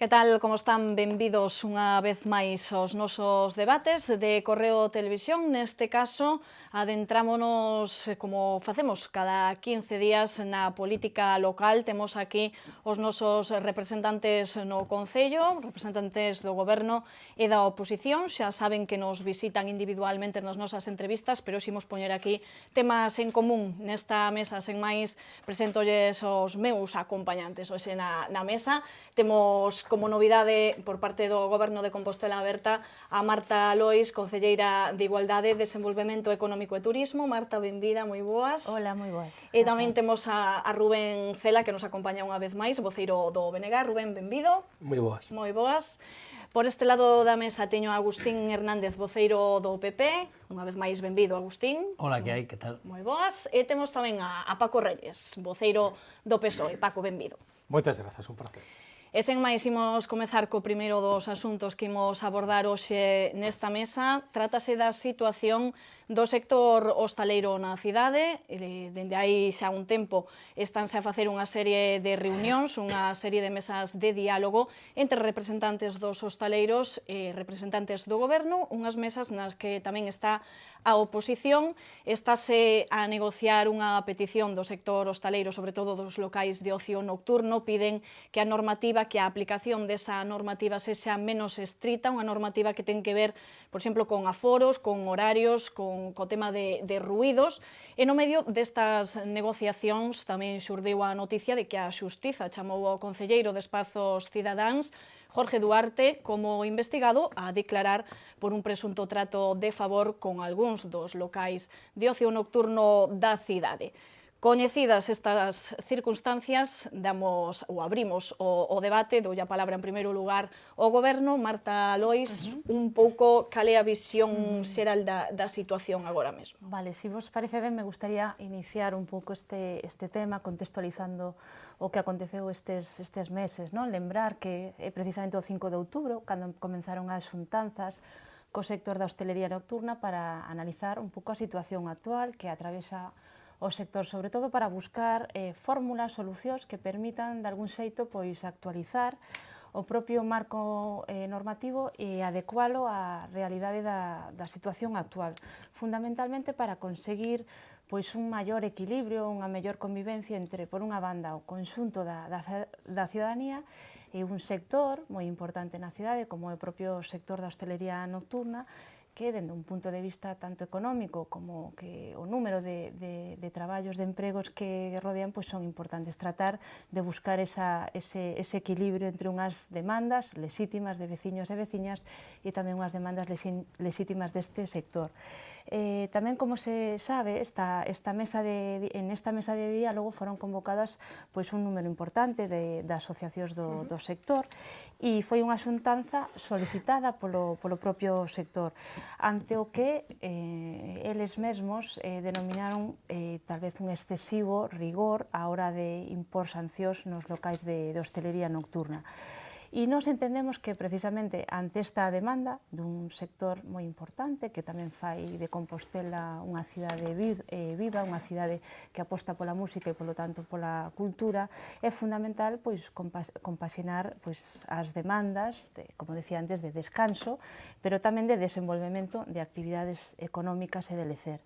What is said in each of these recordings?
Que tal, como están? Benvidos unha vez máis aos nosos debates de Correo Televisión. Neste caso, adentrámonos, como facemos cada 15 días, na política local. Temos aquí os nosos representantes no Concello, representantes do Goberno e da oposición. Xa saben que nos visitan individualmente nas nosas entrevistas, pero ximos poñer aquí temas en común nesta mesa. Sen máis, presentolles os meus acompañantes hoxe na mesa. Temos como novidade por parte do Goberno de Compostela Aberta a Marta Lois, concelleira de Igualdade, Desenvolvemento Económico e Turismo. Marta, benvida, moi boas. Hola, moi boas. E tamén temos a Rubén Cela, que nos acompaña unha vez máis, voceiro do BNG. Rubén, benvido. Moi boas. Moi boas. Por este lado da mesa teño a Agustín Hernández, voceiro do PP. Unha vez máis, benvido, Agustín. Hola, que hai, que tal? Moi boas. E temos tamén a Paco Reyes, voceiro do PSOE. Paco, benvido. Moitas grazas, un prazer. E sen máis, imos comezar co primeiro dos asuntos que imos abordar hoxe nesta mesa. Trátase da situación do sector hostaleiro na cidade. Dende aí xa un tempo estánse a facer unha serie de reunións, unha serie de mesas de diálogo entre representantes dos hostaleiros e representantes do Goberno, unhas mesas nas que tamén está a oposición. Estáse a negociar unha petición do sector hostaleiro, sobre todo dos locais de ocio nocturno. Piden que a normativa, que a aplicación desa normativa sexa menos estrita, unha normativa que ten que ver, por exemplo, con aforos, con horarios, co tema de ruídos. E no medio destas negociacións tamén xurdiu a noticia de que a Xustiza chamou ao concelleiro de Espazos Cidadáns, Jorge Duarte, como investigado a declarar por un presunto trato de favor con algúns dos locais de ocio nocturno da cidade. Coñecidas estas circunstancias, abrimos o debate. Doulle a palabra en primeiro lugar ao Goberno. Marta Lois, un pouco cal é a visión xeral da situación agora mesmo. Vale, se vos parece ben, me gustaría iniciar un pouco este tema contextualizando o que aconteceu estes meses, non? Lembrar que é precisamente o 5 de outubro, cando comenzaron as xuntanzas co sector da hostelería nocturna para analizar un pouco a situación actual que atravesa o sector, sobre todo para buscar fórmulas, solucións que permitan, de algún xeito, pois actualizar o propio marco normativo e adecualo á realidade da situación actual, fundamentalmente para conseguir pois un maior equilibrio, unha mellor convivencia entre, por unha banda, o conxunto da cidadanía e un sector moi importante na cidade, como é o propio sector da hostelería nocturna, que, dende un punto de vista tanto económico como que o número de traballos, de empregos que rodean, pois son importantes. Tratar de buscar ese equilibrio entre unhas demandas lexítimas de veciños e veciñas e tamén unhas demandas lexítimas deste sector. Tamén, como se sabe, en esta mesa de diálogo foron convocadas pois un número importante de asociacións do sector e foi unha xuntanza solicitada polo propio sector, ante o que eles mesmos denominaron tal vez un excesivo rigor á hora de impor sancións nos locais de hostelería nocturna. E nós entendemos que, precisamente, ante esta demanda dun sector moi importante, que tamén fai de Compostela unha cidade viva, unha cidade que aposta pola música e, polo tanto, pola cultura, é fundamental pois compaxinar as demandas, como decía antes, de descanso, pero tamén de desenvolvemento de actividades económicas e de lecer.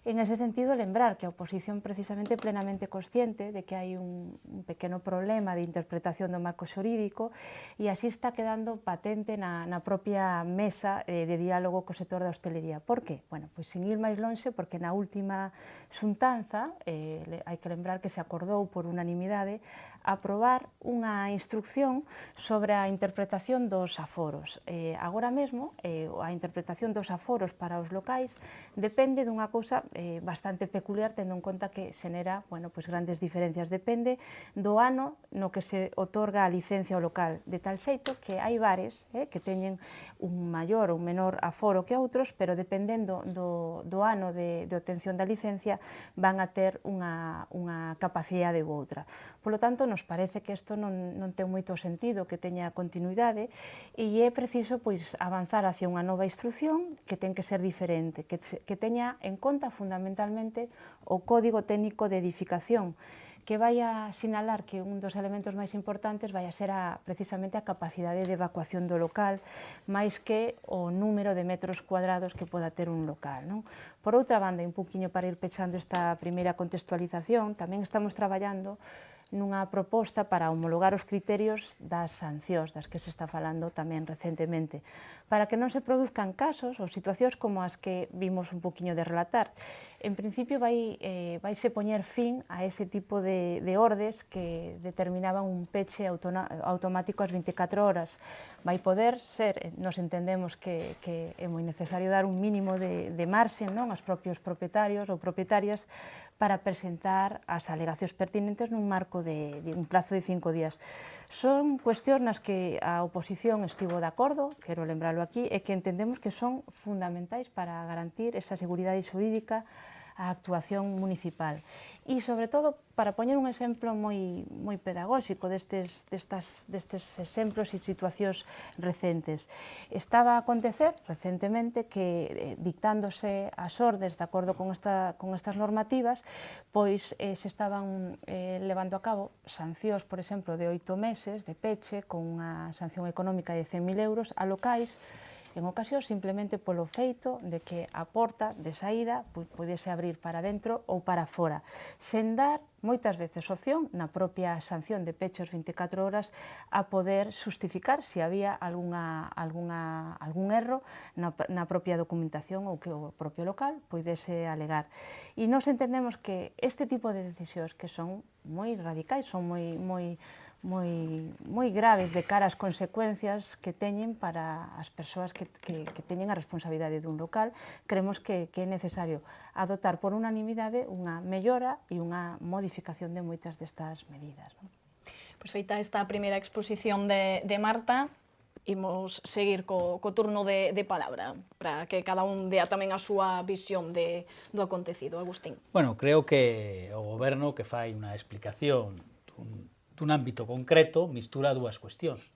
En ese sentido, lembrar que a oposición precisamente plenamente consciente de que hai un pequeno problema de interpretación do marco xurídico e así está quedando patente na propia mesa de diálogo co sector da hostelería. Por que? Bueno, pois sin ir máis lonxe, porque na última xuntanza hai que lembrar que se acordou por unanimidade aprobar unha instrucción sobre a interpretación dos aforos. Agora mesmo, a interpretación dos aforos para os locais depende dunha cousa bastante peculiar, tendo en conta que xenera grandes diferencias. Depende do ano no que se otorga a licencia ao local, de tal xeito que hai bares que teñen un maior ou menor aforo que outros, pero dependendo do ano de obtención da licencia van a ter unha capacidade ou outra. Polo tanto, nos parece que isto non ten moito sentido que teña continuidade e é preciso avanzar hacia unha nova instrucción que ten que ser diferente, que teña en conta fundamentalmente o Código Técnico de Edificación, que vai a sinalar que un dos elementos máis importantes vai a ser precisamente a capacidade de evacuación do local, máis que o número de metros cuadrados que poda ter un local, non? Por outra banda, un poquinho para ir pechando esta primeira contextualización, tamén estamos traballando nunha proposta para homologar os criterios das sancións, das que se está falando tamén recentemente, para que non se produzcan casos ou situacións como as que vimos un poquinho de relatar. En principio vaise poñer fin a ese tipo de ordes que determinaban un peche automático ás 24 horas. Vai poder ser, nos entendemos que é moi necesario dar un mínimo de marxen aos propios propietarios ou propietarias para presentar as alegacións pertinentes nun marco de un plazo de 5 días. Son cuestións nas que a oposición estivo de acordo, quero lembrarlo aquí, e que entendemos que son fundamentais para garantir esa seguridade xurídica a actuación municipal. E, sobre todo, para poñer un exemplo moi pedagóxico destes exemplos e situacións recentes. Estaba a acontecer recentemente que, dictándose as ordes de acordo con estas normativas, pois se estaban levando a cabo sancións, por exemplo, de 8 meses de peche, con unha sanción económica de 100.000 euros a locais, en ocasión simplemente polo feito de que a porta de saída podese abrir para dentro ou para fora, sen dar moitas veces opción na propia sanción de peche aos 24 horas a poder justificar se había algún erro na propia documentación ou que o propio local poidese alegar. E nós entendemos que este tipo de decisións que son moi radicais, son moi graves de cara ás consecuencias que teñen para as persoas que teñen a responsabilidade dun local, creemos que é necesario adoptar por unanimidade unha mellora e unha modificación de moitas destas medidas. Pois feita esta primeira exposición de Marta, imos seguir co turno de palabra para que cada un dea tamén a súa visión do acontecido. Agustín. Bueno, creo que o Goberno que fai unha explicación dun ámbito concreto mistura dúas cuestións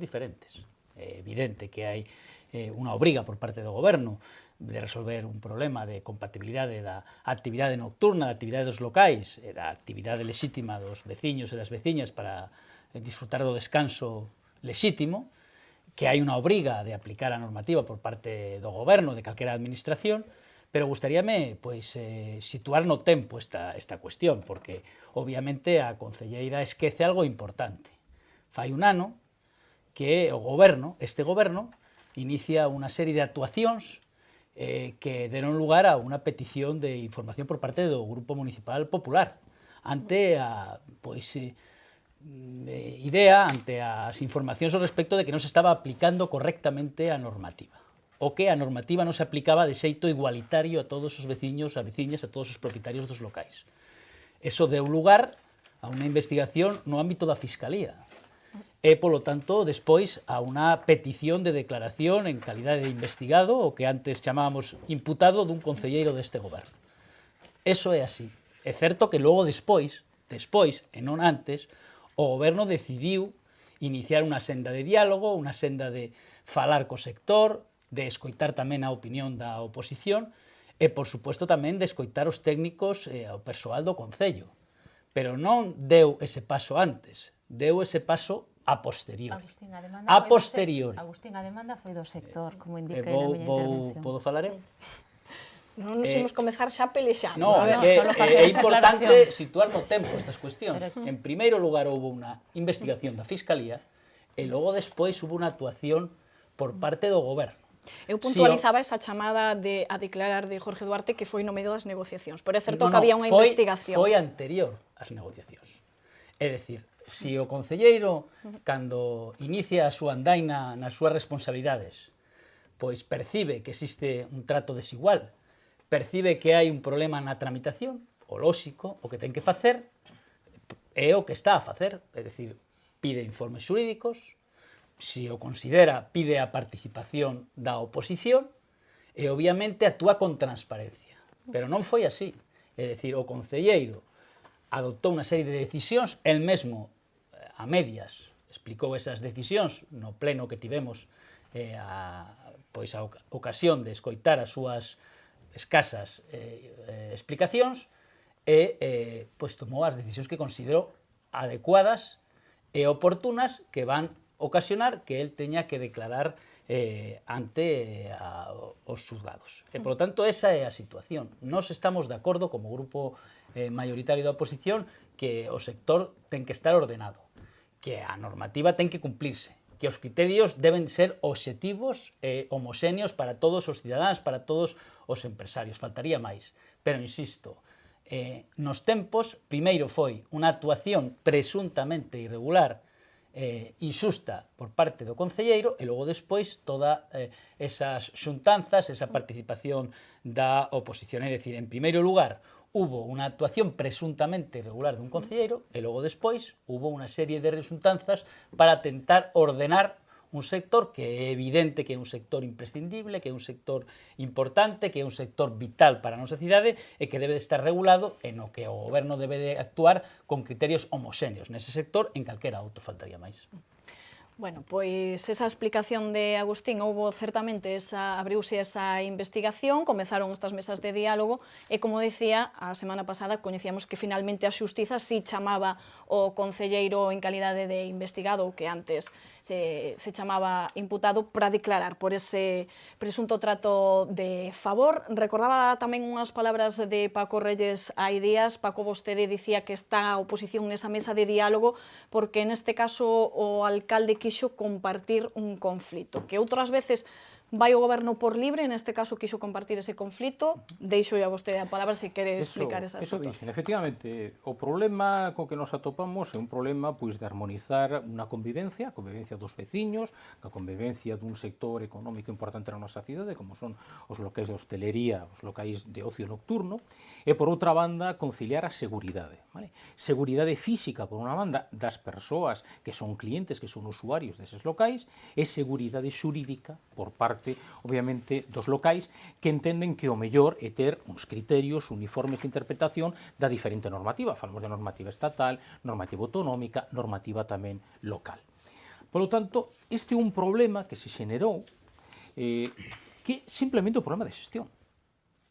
diferentes. É evidente que hai unha obriga por parte do Goberno de resolver un problema de compatibilidade da actividade nocturna, da actividade dos locais, e da actividade lexítima dos veciños e das veciñas para disfrutar do descanso lexítimo, que hai unha obriga de aplicar a normativa por parte do Goberno, de calquera administración, pero gustaríame situar no tempo esta cuestión, porque obviamente a concelleira esquece algo importante. Fai un ano que este Goberno, inicia unha serie de actuacións que deron lugar a unha petición de información por parte do Grupo Municipal Popular ante a ante as informacións ao respecto de que non se estaba aplicando correctamente a normativa, o que a normativa non se aplicaba de xeito igualitario a todos os veciños, a veciñas, a todos os propietarios dos locais. Eso deu lugar a unha investigación no ámbito da Fiscalía e, polo tanto, despois a unha petición de declaración en calidade de investigado, o que antes chamábamos imputado dun concelleiro deste Goberno. Eso é así. É certo que logo despois, e non antes, o Goberno decidiu iniciar unha senda de diálogo, unha senda de falar co sector, de escoitar tamén a opinión da oposición e, por suposto, tamén de escoitar os técnicos e o persoal do Concello. Pero non deu ese paso antes, deu ese paso a posteriori. Agustín, a demanda foi do sector, como indiquei na miña intervención. Podo falar eu? Non nos imos comezar xa pelexando. Non, é importante situar no tempo estas cuestións. En primeiro lugar, houve unha investigación da Fiscalía e logo despois houve unha actuación por parte do Goberno. Eu puntualizaba esa chamada a declarar de Jorge Duarte que foi no medio das negociacións, pero é certo que había unha investigación. Foi anterior ás negociacións. É dicir, se o concelleiro, cando inicia a súa andaina nas súas responsabilidades, pois percibe que existe un trato desigual, percibe que hai un problema na tramitación, o lóxico, o que ten que facer, é o que está a facer, é dicir, pide informes xurídicos, se o considera, pide a participación da oposición e, obviamente, actúa con transparencia. Pero non foi así. É dicir, o concelleiro adoptou unha serie de decisións, el mesmo, a medias, explicou esas decisións no pleno que tivemos a ocasión de escoitar as súas escasas explicacións e pois tomou as decisións que considerou adecuadas e oportunas que van ocasionar que el teña que declarar ante os xuzgados. E, por lo tanto, esa é a situación. Nós estamos de acordo, como grupo maioritario da oposición, que o sector ten que estar ordenado, que a normativa ten que cumplirse, que os criterios deben ser obxectivos e homoxéneos para todos os cidadáns, para todos os empresarios. Faltaría máis. Pero, insisto, nos tempos, primeiro foi unha actuación presuntamente irregular, injusta por parte do concelleiro, e logo despois todas esas xuntanzas, esa participación da oposición. É dicir, en primeiro lugar, hubo unha actuación presuntamente irregular dun concelleiro, e logo despois hubo unha serie de resultanzas para tentar ordenar un sector que é evidente que é un sector imprescindible, que é un sector importante, que é un sector vital para a nosa cidade e que debe de estar regulado e no que o goberno debe de actuar con criterios homoxéneos nese sector, en calquera outro, faltaría máis. Bueno, pois esa explicación de Agustín, houbo certamente abriuse esa investigación, comezaron estas mesas de diálogo e, como decía, a semana pasada coñecíamos que finalmente a Xustiza si chamaba o concelleiro en calidade de investigado, que antes se chamaba imputado, para declarar por ese presunto trato de favor. Recordaba tamén unhas palabras de Paco Reyes hai días. Paco, vostede dicía que está a oposición nesa mesa de diálogo porque neste caso o alcalde quixo compartir un conflito, que outras veces vai o goberno por libre, neste caso quixo compartir ese conflito. Deixo a vostede a palabra se quere explicar esa situación. Dicen, efectivamente, o problema co que nos atopamos é un problema pois de armonizar unha convivencia, a convivencia dos veciños, a convivencia dun sector económico importante na nosa cidade, como son os locais de hostelería, os locais de ocio nocturno, e por outra banda conciliar a seguridade, vale? Seguridade física por unha banda das persoas que son clientes, que son usuarios deses locais, e seguridade xurídica por parte, obviamente, dos locais que entenden que o mellor é ter uns criterios uniformes de interpretación da diferente normativa. Falamos de normativa estatal, normativa autonómica, normativa tamén local. Por lo tanto, este é un problema que se xenerou que é simplemente o problema de xestión.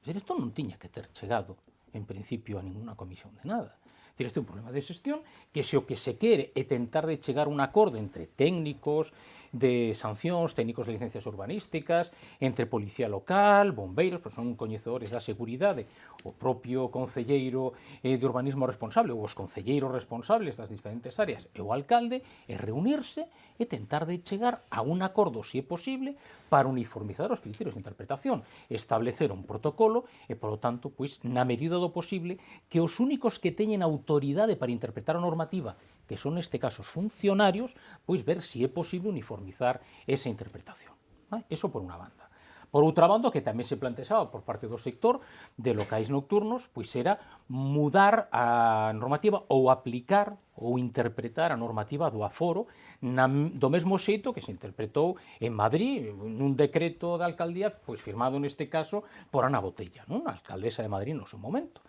Isto non tiña que ter chegado, en principio, a ninguna comisión de nada. Este é un problema de xestión que se o que se quere é tentar de chegar a un acordo entre técnicos de sancións, técnicos de licencias urbanísticas, entre policía local, bombeiros, pois son coñecedores da seguridade, o propio concelleiro de urbanismo responsable ou os concelleiros responsables das diferentes áreas e o alcalde, e reunirse e tentar de chegar a un acordo, se é posible, para uniformizar os criterios de interpretación, establecer un protocolo e, polo tanto, pois, na medida do posible, que os únicos que teñen autoridade para interpretar a normativa, que son neste caso os funcionarios, pois ver se é posible uniformizar esa interpretación. ¿Vale? Eso por unha banda. Por outra banda, que tamén se plantexaba por parte do sector de locais nocturnos, pois era mudar a normativa ou aplicar ou interpretar a normativa do aforo do mesmo xeito que se interpretou en Madrid, nun decreto da alcaldía, pois firmado neste caso por Ana Botella, non? A alcaldesa de Madrid no seu momento.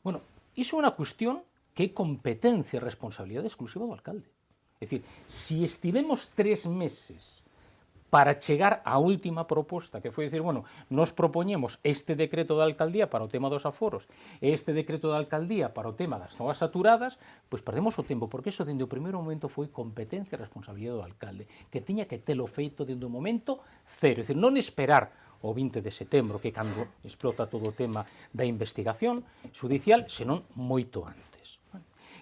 Bueno, iso é unha cuestión que é competencia e responsabilidade exclusiva do alcalde. É dicir, se estivemos 3 meses para chegar á última proposta, que foi dicir, bueno, nos propoñemos este decreto da alcaldía para o tema dos aforos e este decreto da alcaldía para o tema das zonas saturadas, pois perdemos o tempo, porque iso dende o primeiro momento foi competencia e responsabilidade do alcalde, que tiña que telo feito dende o momento cero, é dicir, non esperar o 20 de setembro, que cando explota todo o tema da investigación judicial, senón moito antes.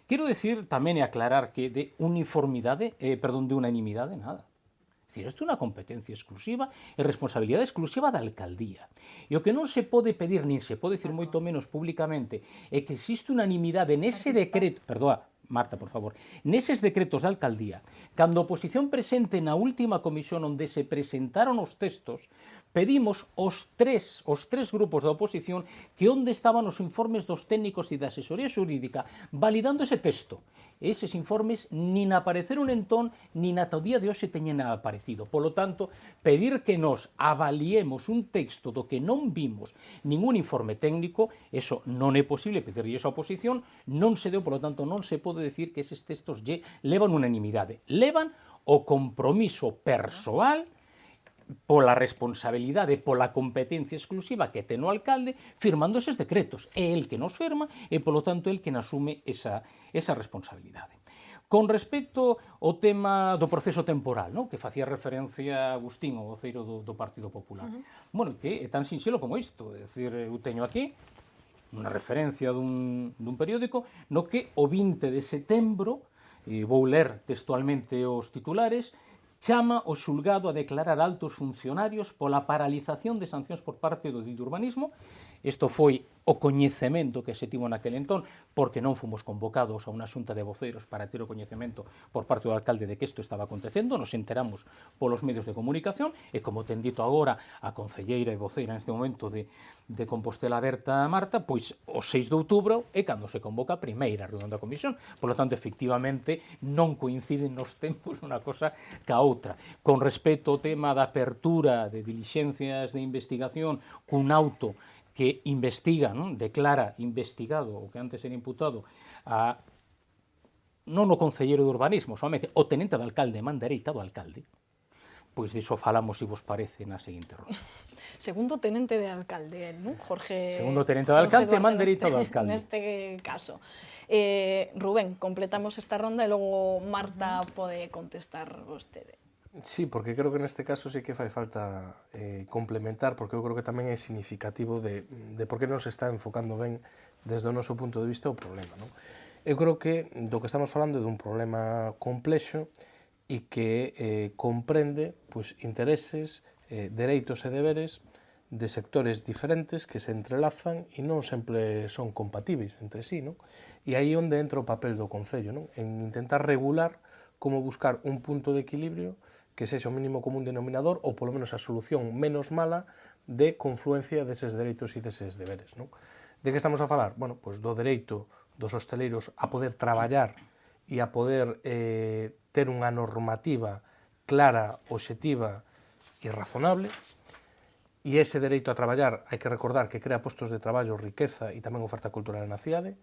Quero decir tamén e aclarar que de uniformidade, de unanimidade, nada. É dicir, isto é unha competencia exclusiva e responsabilidade exclusiva da alcaldía. E o que non se pode pedir, nin se pode decir moito menos públicamente, é que existe unanimidade nese decreto, Marta, por favor, neses decretos da alcaldía, cando a oposición presente na última comisión onde se presentaron os textos, pedimos os tres grupos da oposición que onde estaban os informes dos técnicos e da asesoría xurídica validando ese texto. Eses informes nin apareceron entón, nin ata o día de hoxe teñen aparecido. Polo tanto, pedir que nos avaliemos un texto do que non vimos ningún informe técnico, eso non é posible pedirlle esa oposición, non se deu, polo tanto, non se pode decir que eses textos levan unanimidade. Levan o compromiso persoal pola responsabilidade, pola competencia exclusiva que ten o alcalde, firmando eses decretos. É el que nos firma e, polo tanto, el que asume esa responsabilidade. Con respecto ao tema do proceso temporal, que facía referencia Agustín, o voceiro do Partido Popular, bueno, que é tan sinxelo como isto, é dicir, eu teño aquí unha referencia dun periódico no que o 20 de setembro, vou ler textualmente os titulares, chama o xulgado a declarar altos funcionarios pola paralización de sancións por parte do de urbanismo. Isto foi o coñecemento que se tivo naquele entón, porque non fomos convocados a unha xunta de voceiros para ter o coñecemento por parte do alcalde de que isto estaba acontecendo, nos enteramos polos medios de comunicación, e como ten dito agora a concelleira e voceira neste momento de Compostela Aberta, Marta, pois o 6 de outubro é cando se convoca a primeira reunión da comisión. Por lo tanto, efectivamente, non coinciden nos tempos unha cosa ca outra. Con respecto ao tema da apertura de dilixencias de investigación cun auto que investiga, declara investigado, o que antes era imputado, non o concelleiro de urbanismo, solamente o tenente do alcalde, man dereita do alcalde, pois diso falamos, se vos parece, na seguinte ronda. Segundo tenente de alcalde, non? Jorge... Segundo tenente do alcalde, man dereita do alcalde. Neste caso. Rubén, completamos esta ronda e logo Marta pode contestar vostede. Sí, porque creo que neste caso sí que fai falta complementar, porque eu creo que tamén é significativo de por que non se está enfocando ben desde o noso punto de vista o problema, non? Eu creo que do que estamos falando é dun problema complexo e que comprende pois, intereses, dereitos e deberes de sectores diferentes que se entrelazan e non sempre son compatibles entre sí, non? E aí onde entra o papel do Concello, non? En intentar regular como buscar un punto de equilibrio que sexa o mínimo común denominador ou polo menos a solución menos mala de confluencia deses dereitos e deses deberes, non? De que estamos a falar? Bueno, pois do dereito dos hosteleiros a poder traballar e a poder ter unha normativa clara, obxectiva e razonable, e ese dereito a traballar hai que recordar que crea postos de traballo, riqueza e tamén oferta cultural na cidade,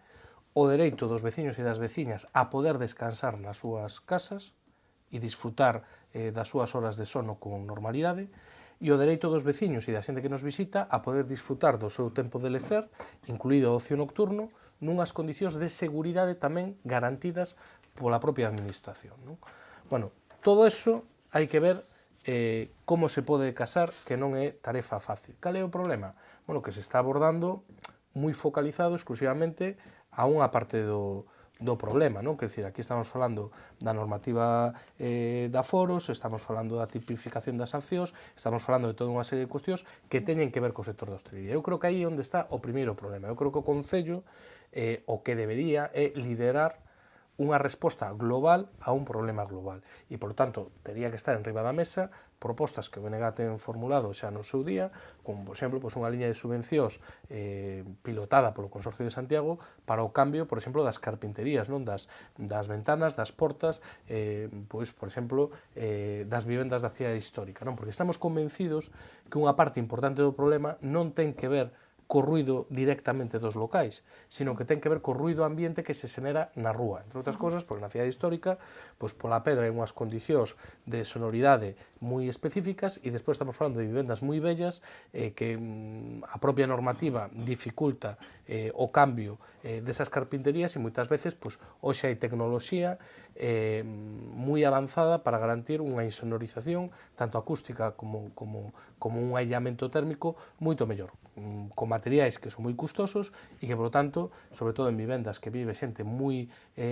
o dereito dos veciños e das veciñas a poder descansar nas súas casas e disfrutar das súas horas de sono con normalidade, e o dereito dos veciños e da xente que nos visita a poder disfrutar do seu tempo de lecer, incluído o ocio nocturno, nunhas condicións de seguridade tamén garantidas pola propia administración, non? Bueno, todo eso hai que ver como se pode casar, que non é tarefa fácil. Cal é o problema? Bueno, que se está abordando moi focalizado exclusivamente a unha parte do problema, non? Quer dizer, aquí estamos falando da normativa de aforos, estamos falando da tipificación das sancións, estamos falando de toda unha serie de cuestións que teñen que ver co sector da hostelería. Eu creo que aí é onde está o primeiro problema. Eu creo que o Concello o que debería é liderar unha resposta global a un problema global. E, por tanto, teria que estar en riba da mesa propostas que o BNG ten formulado xa no seu día, como, por exemplo, unha liña de subvencións pilotada polo Consorcio de Santiago para o cambio, por exemplo, das carpinterías, non das ventanas, das portas, por exemplo, das vivendas da cidade histórica, non? Porque estamos convencidos que unha parte importante do problema non ten que ver co ruido directamente dos locais, sino que ten que ver co ruido ambiente que se xenera na rúa. Entre outras cousas, porque na cidade histórica, pois pola pedra hai unhas condicións de sonoridade moi específicas e despois estamos falando de vivendas moi bellas que a propia normativa dificulta o cambio desas carpinterías e moitas veces, pois, hoxe hai tecnoloxía moi avanzada para garantir unha insonorización tanto acústica como un aillamento térmico moito mellor, con materiais que son moi custosos e que, por lo tanto, sobre todo en vivendas que vive xente moi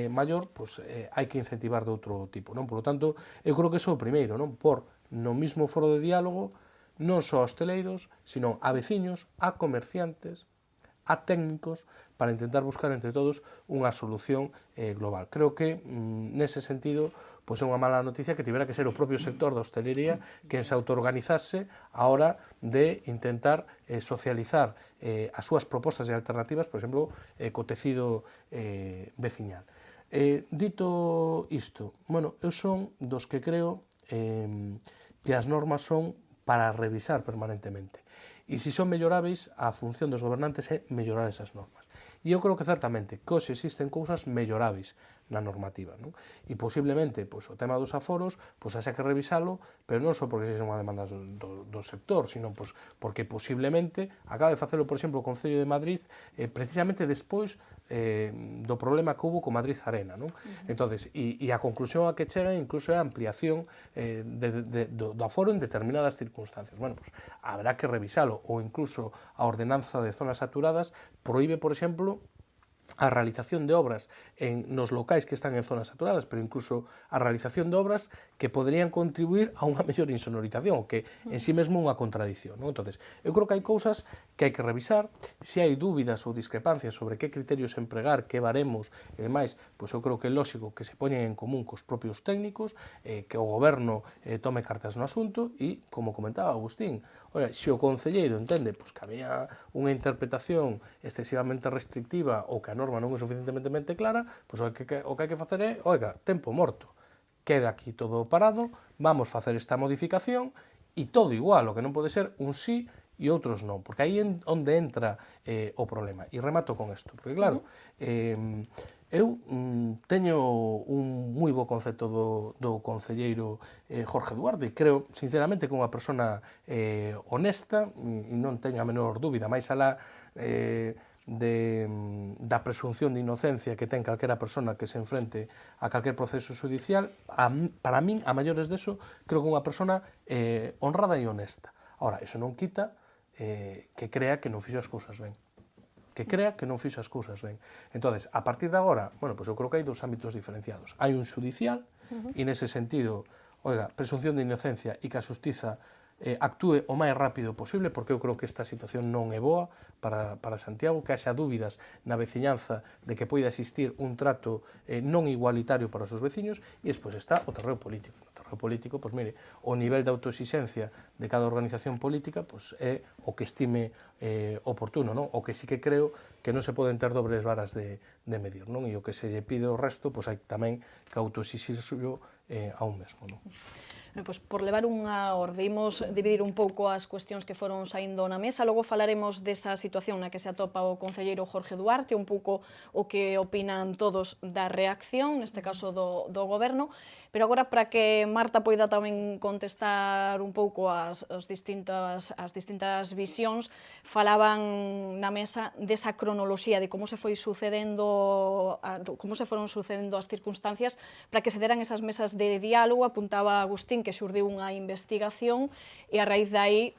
maior, pois hai que incentivar de outro tipo, non? Por lo tanto, eu creo que iso é o primeiro, non? Por no mismo foro de diálogo non só a hosteleiros, sino a veciños, a comerciantes, a técnicos, para intentar buscar entre todos unha solución global. Creo que, nese sentido, pois é unha mala noticia que tivera que ser o propio sector da hostelería que se autoorganizase a hora de intentar socializar as súas propostas e alternativas, por exemplo, co tecido veciñal. Dito isto, bueno, eu son dos que creo que as normas son para revisar permanentemente. E se son melloráveis, a función dos gobernantes é mellorar esas normas. E eu creo que certamente que hoxe existen cousas melloráveis na normativa, non? E posiblemente, pois, o tema dos aforos, pois, haxa que revisalo, pero non só porque sexa unha demanda do sector, sino pois, porque posiblemente acabe de facelo, por exemplo, o Concello de Madrid, precisamente despois do problema que hubo con Madrid Arena, non? Entonces, e a conclusión a que chega incluso é a ampliación do aforo en determinadas circunstancias. Bueno, pois, habrá que revisalo, ou incluso a ordenanza de zonas saturadas proíbe, por exemplo, a realización de obras nos locais que están en zonas saturadas, pero incluso a realización de obras que poderían contribuir a unha mellor insonorización, que en sí mesmo é unha contradición, non? Entonces, eu creo que hai cousas que hai que revisar, se hai dúbidas ou discrepancias sobre que criterios empregar, que baremos e demais, pois eu creo que é lógico que se poñen en común cos propios técnicos, que o goberno tome cartas no asunto e, como comentaba Agustín, oye, se o concelleiro entende pois, que había unha interpretación excesivamente restrictiva ou que a norma non é suficientemente clara, pois o que hai que facer é, oiga, tempo morto, queda aquí todo parado, vamos facer esta modificación e todo igual, o que non pode ser un sí e outros non, porque aí é onde entra o problema. E remato con isto, porque claro, eu teño un moi bo concepto do concelleiro Jorge Duarte e creo, sinceramente, que é unha persona honesta e non teño a menor dúbida, máis alá da presunción de inocencia que ten calquera persona que se enfrente a calquer proceso judicial, para min, a maiores deso, creo que é unha persona honrada e honesta. Ahora, iso non quita que crea que non fixo as cousas ben. Que crea que non fixo as cousas ben. Entonces, a partir de agora, bueno, pois eu creo que hai dous ámbitos diferenciados. Hai un judicial, e nese sentido, oiga, presunción de inocencia e que a xustiza actúe o máis rápido posible, porque eu creo que esta situación non é boa para Santiago, que haxa dúbidas na veciñanza de que poida existir un trato non igualitario para os seus veciños, e despois está o terreo político. No terreo político, pois mire, o nivel de autoexigencia de cada organización política pois é o que estime oportuno, non? O que sí que creo que non se poden ter dobres varas de medir, non? E o que se lle pide ao resto, pois hai tamén que autoexixirse a un mesmo, non? Pois por levar unha orde, imos dividir un pouco as cuestións que foron saindo na mesa, logo falaremos desa situación na que se atopa o concelleiro Jorge Duarte, un pouco o que opinan todos da reacción, neste caso do goberno, pero agora para que Marta poida tamén contestar un pouco as distintas visións, falaban na mesa desa cronoloxía de como se foron sucedendo as circunstancias para que se deran esas mesas de diálogo. Apuntaba Agustín que xurdiu unha investigación e a raíz de aí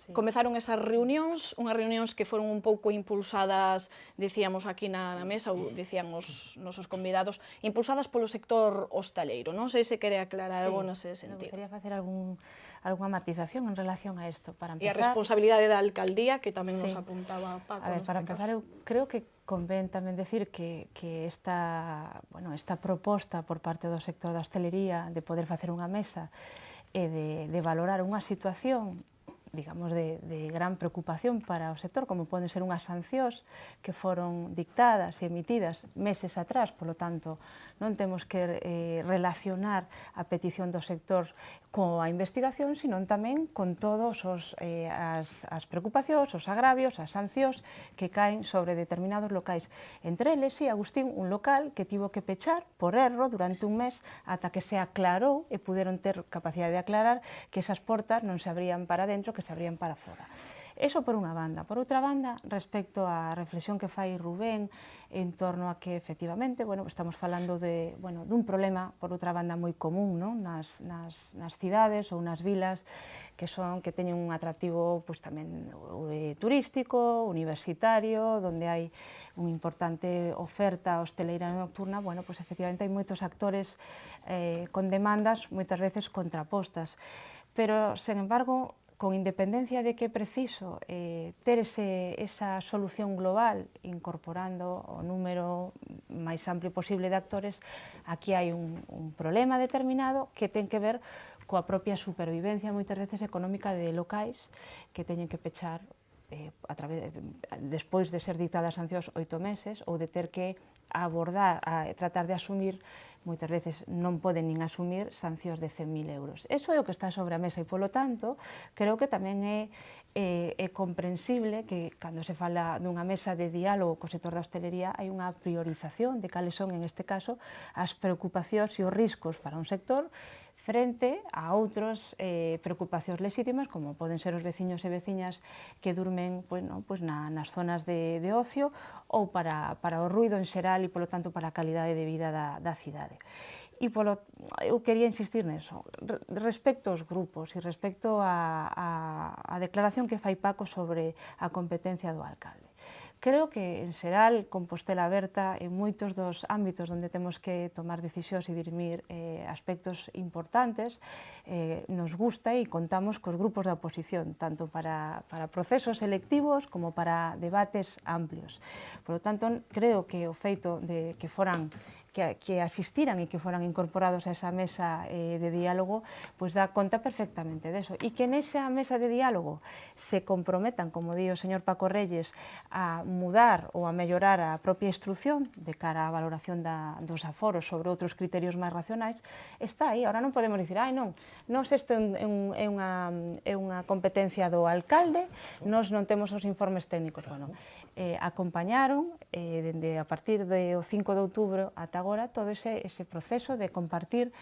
comezaron esas reunións, unhas reunións que foron un pouco impulsadas, dicíamos aquí na mesa, ou dicían os nosos convidados, impulsadas polo sector hostaleiro. Non sei se quere aclarar algo nese sentido. Me gustaría facer algunha matización en relación a isto. E a responsabilidade da alcaldía, que tamén nos apuntaba Paco. A ver, para empezar, eu creo que convén tamén decir que esta proposta por parte do sector da hostelería de poder facer unha mesa e de valorar unha situación, digamos, de gran preocupación para o sector, como poden ser unhas sancións que foron dictadas e emitidas meses atrás, polo tanto, non temos que relacionar a petición do sector coa investigación, sino tamén con todos as preocupacións, os agravios, as sancións que caen sobre determinados locais. Entre eles, sí, Agustín, un local que tivo que pechar por erro durante un mes ata que se aclarou e puderon ter capacidade de aclarar que esas portas non se abrían para dentro, que se abrían para fora. Eso por unha banda. Por outra banda, respecto á reflexión que fai Rubén en torno a que, efectivamente, estamos falando dun problema, por outra banda, moi común nas cidades ou nas vilas que teñen un atractivo tamén turístico, universitario, onde hai unha importante oferta hosteleira nocturna. Efectivamente, hai moitos actores con demandas moitas veces contrapostas. Pero, sen embargo, con independencia de que é preciso ter esa solución global, incorporando o número máis amplio posible de actores, aquí hai un problema determinado que ten que ver coa propia supervivencia, moitas veces económica, de locais que teñen que pechar despois de ser dictadas sancións 8 meses, ou de ter que abordar, tratar de asumir, moitas veces non poden nin asumir sancións de 100.000 euros. Eso é o que está sobre a mesa e, polo tanto, creo que tamén é comprensible que, cando se fala dunha mesa de diálogo co sector da hostelería, hai unha priorización de cales son, en este caso, as preocupacións e os riscos para un sector frente a outras preocupacións legítimas, como poden ser os veciños e veciñas que durmen nas zonas de ocio, ou para o ruido en xeral e, polo tanto, para a calidade de vida da cidade. E eu quería insistir neso, respecto aos grupos e respecto á declaración que fai Paco sobre a competencia do alcalde. Creo que, en xeral, Compostela Aberta, en moitos dos ámbitos onde temos que tomar decisións e dirimir aspectos importantes, nos gusta e contamos cos grupos da oposición, tanto para procesos selectivos como para debates amplios. Por lo tanto, creo que o feito de que foran que asistiran e que foran incorporados a esa mesa de diálogo, pois dá conta perfectamente deso. E que nesa mesa de diálogo se comprometan, como di o señor Paco Reyes, a mudar ou a mellorar a propia instrucción de cara á valoración dos aforos sobre outros criterios máis racionais, está aí. Ahora non podemos dicir, non isto é unha competencia do alcalde, nós non temos os informes técnicos. Bueno, acompañaron, dende a partir do 5 de outubro ata agora, todo ese proceso de compartir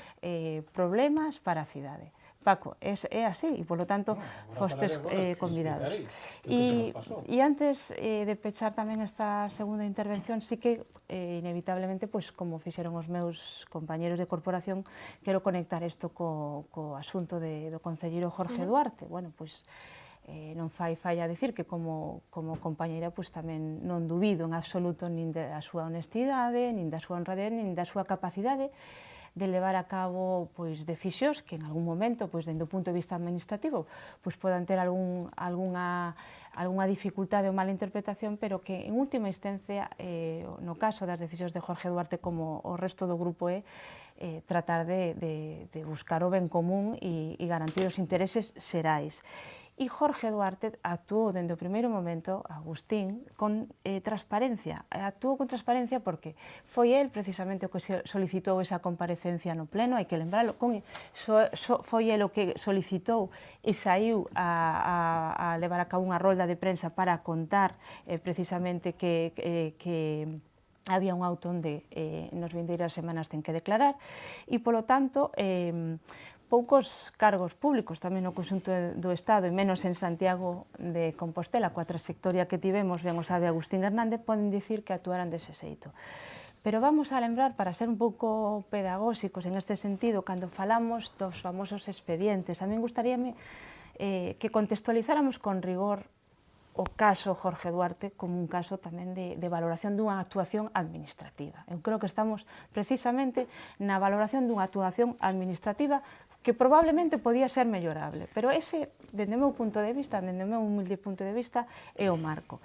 problemas para a cidade. Paco, é así, e, polo tanto, fostes convidados. E antes de pechar tamén esta segunda intervención, sí que, inevitablemente, como fixeron os meus compañeros de corporación, quero conectar isto co asunto do concelleiro Jorge Duarte. Bueno, non fai falla dicir que como compañeira tamén non dubido en absoluto nin da súa honestidade, nin da súa honradez, nin da súa capacidade de levar a cabo decisións que en algún momento, dende o punto de vista administrativo, podan ter algunha dificultade ou mala interpretación, pero que en última instancia, no caso das decisións de Jorge Duarte como o resto do grupo tratar de buscar o ben común e garantir os intereses xerais. E Jorge Duarte actuou dende o primeiro momento, Agustín, con transparencia. Actuou con transparencia porque foi el precisamente o que solicitou esa comparecencia no pleno, hai que lembralo, foi el o que solicitou e saiu a levar a cabo unha rolda de prensa para contar precisamente que había un auto onde nos vindeiras semanas ten que declarar e, polo tanto, poucos cargos públicos tamén no conxunto do Estado e menos en Santiago de Compostela, coa trayectoria que tivemos, ben o sabe Agustín Hernández, poden dicir que actuaran dese xeito. Pero vamos a lembrar, para ser un pouco pedagóxicos en este sentido, cando falamos dos famosos expedientes, a min gustaríame que contextualizáramos con rigor o caso Jorge Duarte como un caso tamén de valoración dunha actuación administrativa. Eu creo que estamos precisamente na valoración dunha actuación administrativa que probablemente podía ser mellorable, pero ese, dende o meu punto de vista, dende o meu humilde punto de vista, é o marco.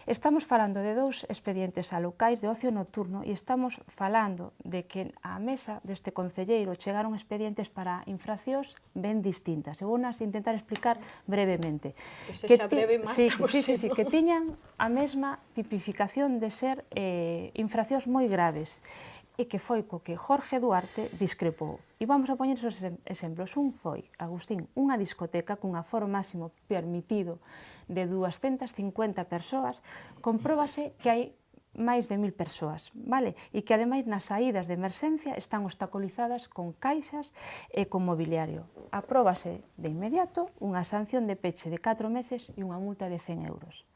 Estamos falando de 2 expedientes a locais de ocio nocturno e estamos falando de que á mesa deste concelleiro chegaron expedientes para infraccións ben distintas. Eu vou intentar explicar brevemente. Que xa breve, Marta, Sí, que tiñan a mesma tipificación de ser infraccións moi graves e que foi co que Jorge Duarte discrepou. E vamos a poñer esos exemplos. Un foi, Agustín, unha discoteca cun aforo máximo permitido de 250 persoas, compróbase que hai máis de 1000 persoas, vale? E que, ademais, nas saídas de emerxencia están obstaculizadas con caixas e con mobiliario. Apróbase de inmediato unha sanción de peche de 4 meses e unha multa de 100 euros.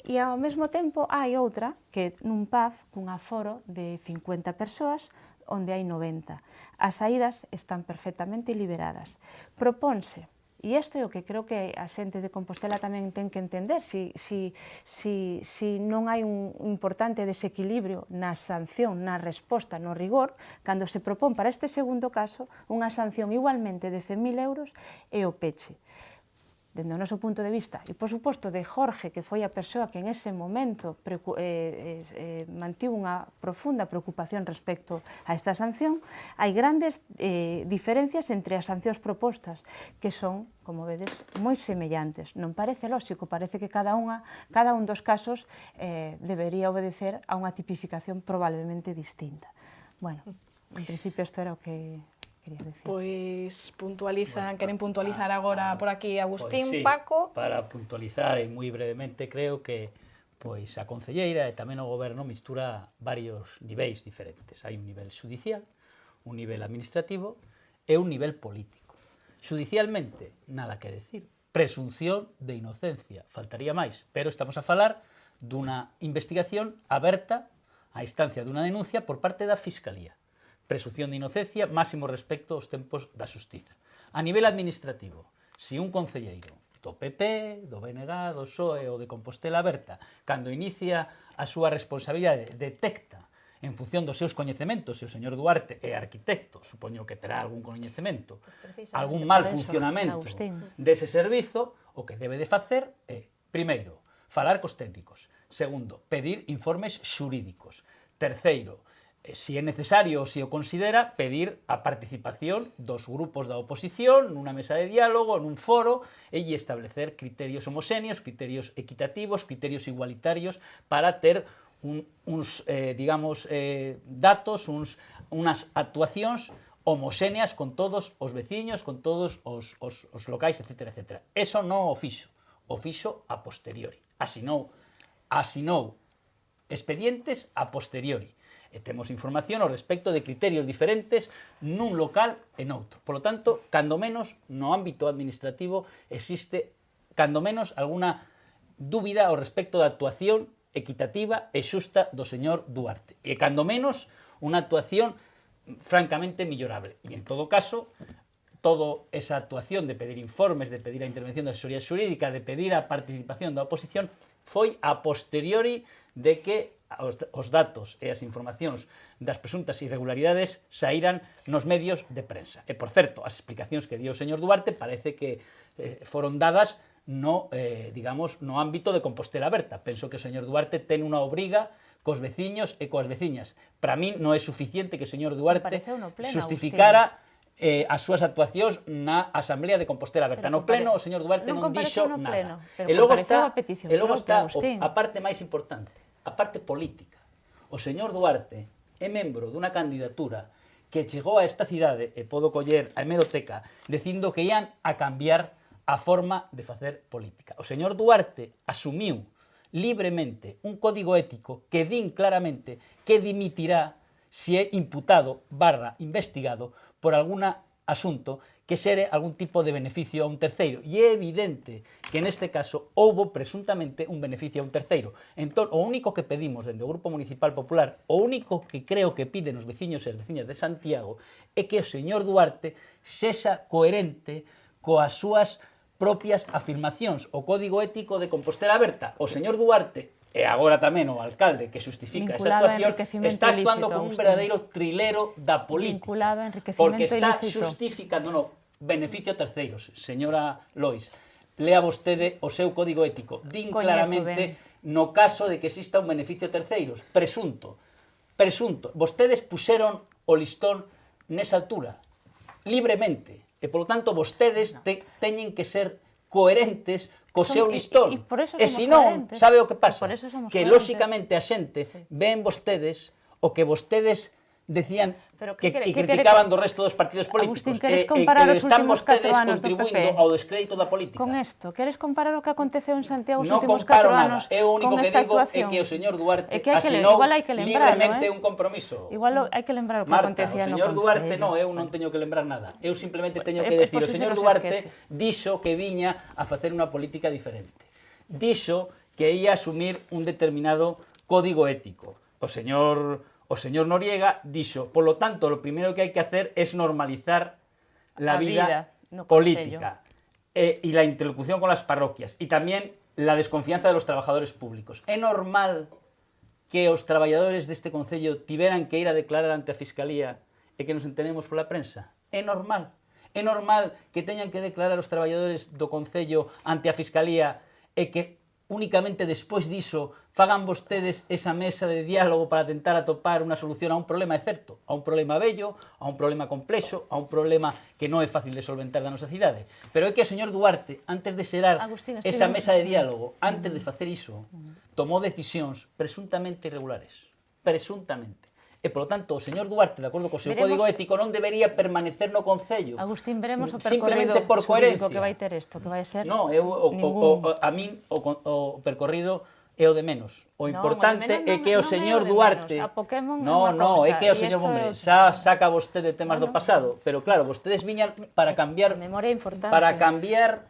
E ao mesmo tempo hai outra que nun pub cun aforo de 50 persoas onde hai 90. As saídas están perfectamente liberadas. Propónse, e isto é o que creo que a xente de Compostela tamén ten que entender, si non hai un importante desequilibrio na sanción, na resposta, no rigor, cando se propón para este segundo caso unha sanción igualmente de 100.000 euros e o peche. dende o noso punto de vista, e por suposto de Jorge, que foi a persoa que en ese momento mantivo unha profunda preocupación respecto a esta sanción, hai grandes diferencias entre as sancións propostas, que son, como vedes, moi semellantes. Non parece lóxico, parece que cada un dos casos debería obedecer a unha tipificación probablemente distinta. Bueno, en principio isto era o que quería decir. Pois queren puntualizar agora por aquí Agustín, Pois sí, Paco. para puntualizar e moi brevemente, creo que pois a concelleira e tamén o goberno mistura varios niveis diferentes. Hai un nivel judicial, un nivel administrativo e un nivel político. Judicialmente, nada que decir. Presunción de inocencia, faltaría máis, pero estamos a falar dunha investigación aberta á instancia dunha denuncia por parte da Fiscalía. Presunción de inocencia, máximo respecto aos tempos da xustiza. A nivel administrativo, se un concelleiro do PP, do BNG, do PSOE ou de Compostela Aberta, cando inicia a súa responsabilidade, detecta en función dos seus coñecementos, se o señor Duarte é arquitecto, supoño que terá algún coñecemento, algún mal funcionamento dese servizo, o que debe de facer é, primeiro, falar cos técnicos. Segundo, pedir informes xurídicos. Terceiro, se é necesario ou se o considera, pedir a participación dos grupos da oposición nunha mesa de diálogo, nun foro, e establecer criterios homogéneos, criterios equitativos, criterios igualitarios, para ter uns datos, unhas actuacións homogéneas con todos os veciños, con todos os locais, etc. etc. Eso non o fixo a posteriori. Asinou expedientes a posteriori. E temos información ao respecto de criterios diferentes nun local e noutro. Por lo tanto, cando menos no ámbito administrativo existe, cando menos, alguna dúbida ao respecto da actuación equitativa e xusta do señor Duarte. E cando menos, unha actuación francamente millorable. E en todo caso, toda esa actuación de pedir informes, de pedir a intervención da asesoría xurídica, de pedir a participación da oposición, foi a posteriori de que os datos e as informacións das presuntas irregularidades saíran nos medios de prensa. E, por certo, as explicacións que dio o señor Duarte parece que foron dadas no ámbito de Compostela Aberta. Penso que o señor Duarte ten unha obriga cos veciños e coas veciñas. Para min non é suficiente que o señor Duarte justificara as súas actuacións na Asamblea de Compostela Aberta. No pleno, o señor Duarte non dixo nada. E logo está a parte máis importante, a parte política. O señor Duarte é membro dunha candidatura que chegou a esta cidade, e podo coller a hemeroteca, dicindo que ian a cambiar a forma de facer política. O señor Duarte asumiu libremente un código ético que din claramente que dimitirá se é imputado / investigado por algún asunto que xere algún tipo de beneficio a un terceiro. E é evidente que neste caso houbo presuntamente un beneficio a un terceiro. Entón, o único que pedimos dende o Grupo Municipal Popular, o único que creo que piden os veciños e as veciñas de Santiago, é que o señor Duarte sexa coherente coas súas propias afirmacións. O Código Ético de Compostela Aberta. O señor Duarte, e agora tamén o alcalde que justifica esa actuación, está actuando como un verdadeiro trilero da política, porque está justificando beneficio a terceiros. Señora Lois, lea vostede o seu código ético. Din claramente no caso de que exista un beneficio a terceiros, presunto. Vostedes puxeron o listón nesa altura, libremente, e polo tanto vostedes teñen que ser coherentes co seu listón. E se non, sabe o que pasa? Que lóxicamente a xente ven vostedes o que vostedes decían que criticaban do resto dos partidos políticos, e que están vostedes contribuindo ao descrédito da política. Con isto, queres comparar o que aconteceu en Santiago os últimos 4 anos con esta actuación? O único que digo é que o señor Duarte asinou libremente un compromiso. Igual hai que lembrar o que acontecía no Concello. Marta, o señor Duarte eu non teño que lembrar nada. Eu simplemente teño que decir, o señor Duarte dixo que viña a facer unha política diferente. Dixo que ia asumir un determinado código ético. O señor Noriega dixo, por lo tanto, lo primero que hai que hacer es normalizar la vida política y la interlocución con las parroquias y también la desconfianza de los trabajadores públicos. É normal que os traballadores deste Concello tiveran que ir a declarar ante a Fiscalía e que nos enteremos pola prensa? É normal. É normal que teñan que declarar os traballadores do Concello ante a Fiscalía e que únicamente despois diso fagan vostedes esa mesa de diálogo para tentar atopar unha solución a un problema, é certo, a un problema bello, a un problema complexo, a un problema que non é fácil de solventar da nosa cidade. Pero é que o señor Duarte, antes de xerar Agustín, esa mesa de diálogo, antes de facer iso, tomou decisións presuntamente irregulares. Presuntamente. E, polo tanto, o señor Duarte, de acordo co seu código ético, non debería permanecer no Concello. Agustín, veremos o Simplemente percorrido por xurídico coherencia. que vai ter isto, que vai ser No, a min o percorrido é o de menos. O No, importante o de menos é que o non é señor o de Duarte... menos. A Pokémon é No, unha no, cousa, é que o e señor isto Bombre é xa saca vostede temas do pasado, pero claro, vostedes viñan para cambiar... A memoria é importante. Para cambiar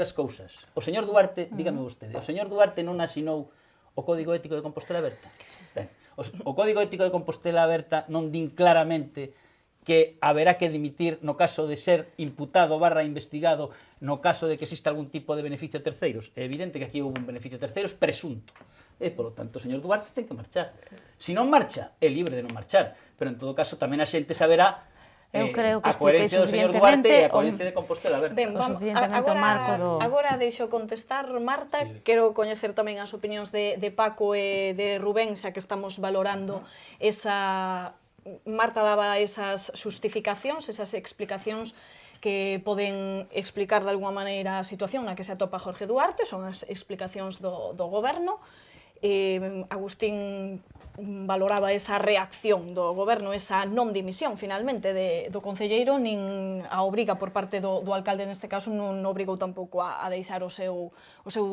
as cousas. O señor Duarte, dígame vostede, o señor Duarte non asinou o Código Ético de Compostela Aberta? Ben, o Código Ético de Compostela Aberta non din claramente que haberá que dimitir no caso de ser imputado / investigado no caso de que exista algún tipo de beneficio a terceiros. É evidente que aquí houve un beneficio a terceiros presunto. E, polo tanto, o señor Duarte ten que marchar. Se non marcha, é libre de non marchar. Pero, en todo caso, tamén a xente saberá Eu creo que a coherencia do señor Duarte e a coherencia de Compostela Aberta. Ben, agora deixo contestar, Marta. Sí. Quero coñecer tamén as opinións de Paco e de Rubén, xa que estamos valorando esa... Marta daba esas justificacións, esas explicacións que poden explicar de alguma maneira a situación na que se atopa Jorge Duarte, son as explicacións do goberno. Agustín valoraba esa reacción do goberno, esa non dimisión finalmente do concelleiro, nin a obriga por parte do alcalde neste caso non obrigou tampouco a deixar o seu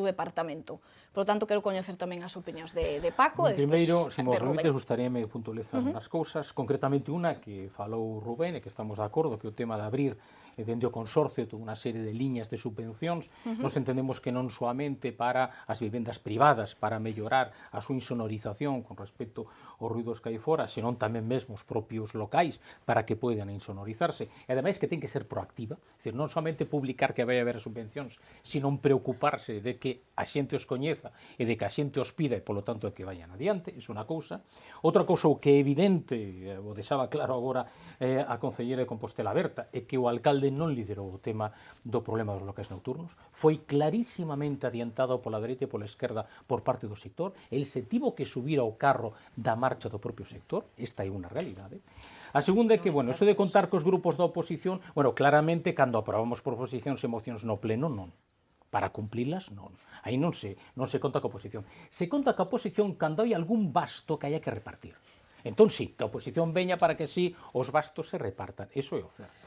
departamento. Por lo tanto, quero coñecer tamén as opinións de Paco e Primeiro, despois se me de Rubén. permites, gustaríame puntualizar unhas cousas, concretamente unha que falou Rubén e que estamos de acordo, que o tema de abrir dende o consorcio toda unha serie de liñas de subvencións, nos entendemos que non soamente para as vivendas privadas, para mellorar a súa insonorización con respecto aos ruidos que hai fora, senón tamén mesmo os propios locais para que poidan insonorizarse. E ademais que ten que ser proactiva, é dicir, non somente publicar que vai haber subvencións, senón preocuparse de que a xente os coñeza e de que a xente os pida e, polo tanto, que vayan adiante, iso é unha cousa. Outra cousa que é evidente, o deixaba claro agora a concelleira de Compostela Aberta, é que o alcalde non liderou o tema do problema dos locais nocturnos, foi clarísimamente adiantado pola dereita e pola esquerda por parte do sector, el se tivo que subir ao carro da marcha do propio sector, esta é unha realidade. A segunda é que, bueno, eso de contar cos grupos da oposición, bueno, claramente, cando aprobamos proposicións e mocións no pleno, non. Para cumplilas, non. Aí non se conta ca oposición. Se conta ca oposición cando hai algún basto que haya que repartir. Entón, sí, que a oposición veña para que sí os bastos se repartan. Eso é o certo.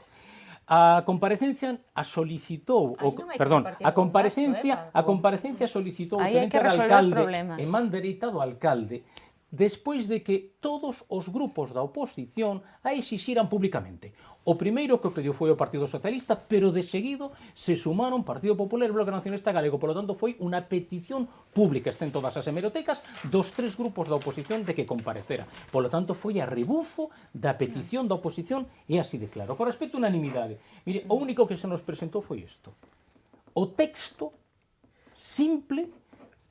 A comparecencia a solicitou, a comparecencia solicitou o tenente de alcalde e man dereita do alcalde despois de que todos os grupos da oposición a exixiran públicamente. O primeiro que o pediu foi o Partido Socialista, pero de seguido se sumaron Partido Popular e Bloque Nacionalista Galego. Por lo tanto, foi unha petición pública, está en todas as hemerotecas, dos tres grupos da oposición de que comparecera. Por lo tanto, foi a rebufo da petición da oposición e así de claro. Con respecto a unanimidade, mire, o único que se nos presentou foi isto. O texto simple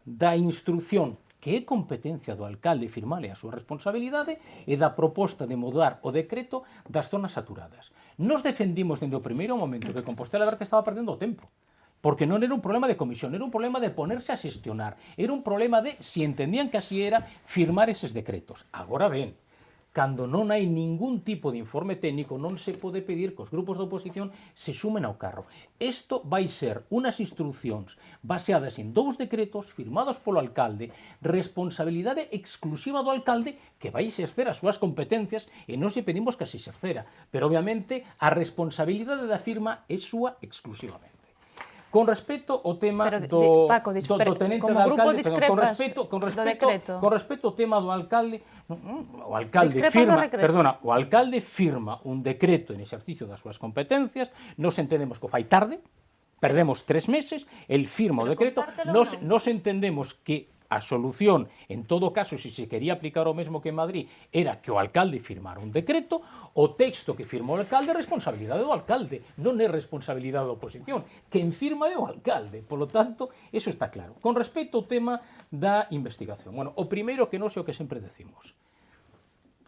da instrucción que é competencia do alcalde firmale a súa responsabilidade e da proposta de mudar o decreto das zonas saturadas. Nos defendimos dende o primeiro momento que Compostela Aberta estaba perdendo o tempo, porque non era un problema de comisión, era un problema de ponerse a xestionar, era un problema de, si entendían que así era, firmar eses decretos. Agora ben, cando non hai ningún tipo de informe técnico, non se pode pedir que os grupos de oposición se sumen ao carro. Isto vai ser unas instruccións baseadas en dous decretos firmados polo alcalde, responsabilidade exclusiva do alcalde que vai exercer as súas competencias e non se pedimos que se exercera, pero obviamente a responsabilidade da firma é súa exclusivamente. Con respecto ao tema do tenente de alcalde, con respecto ao tema do alcalde, o alcalde firma un decreto en exercicio das súas competencias, nos entendemos que o fai tarde, perdemos 3 meses, el firma o decreto, nos entendemos que a solución, en todo caso, se se quería aplicar o mesmo que en Madrid, era que o alcalde firmara un decreto, o texto que firmou o alcalde é responsabilidade do alcalde, non é responsabilidade da oposición. Quen firma é o alcalde, polo tanto, eso está claro. Con respecto ao tema da investigación, bueno, o primeiro que non sei o que sempre decimos,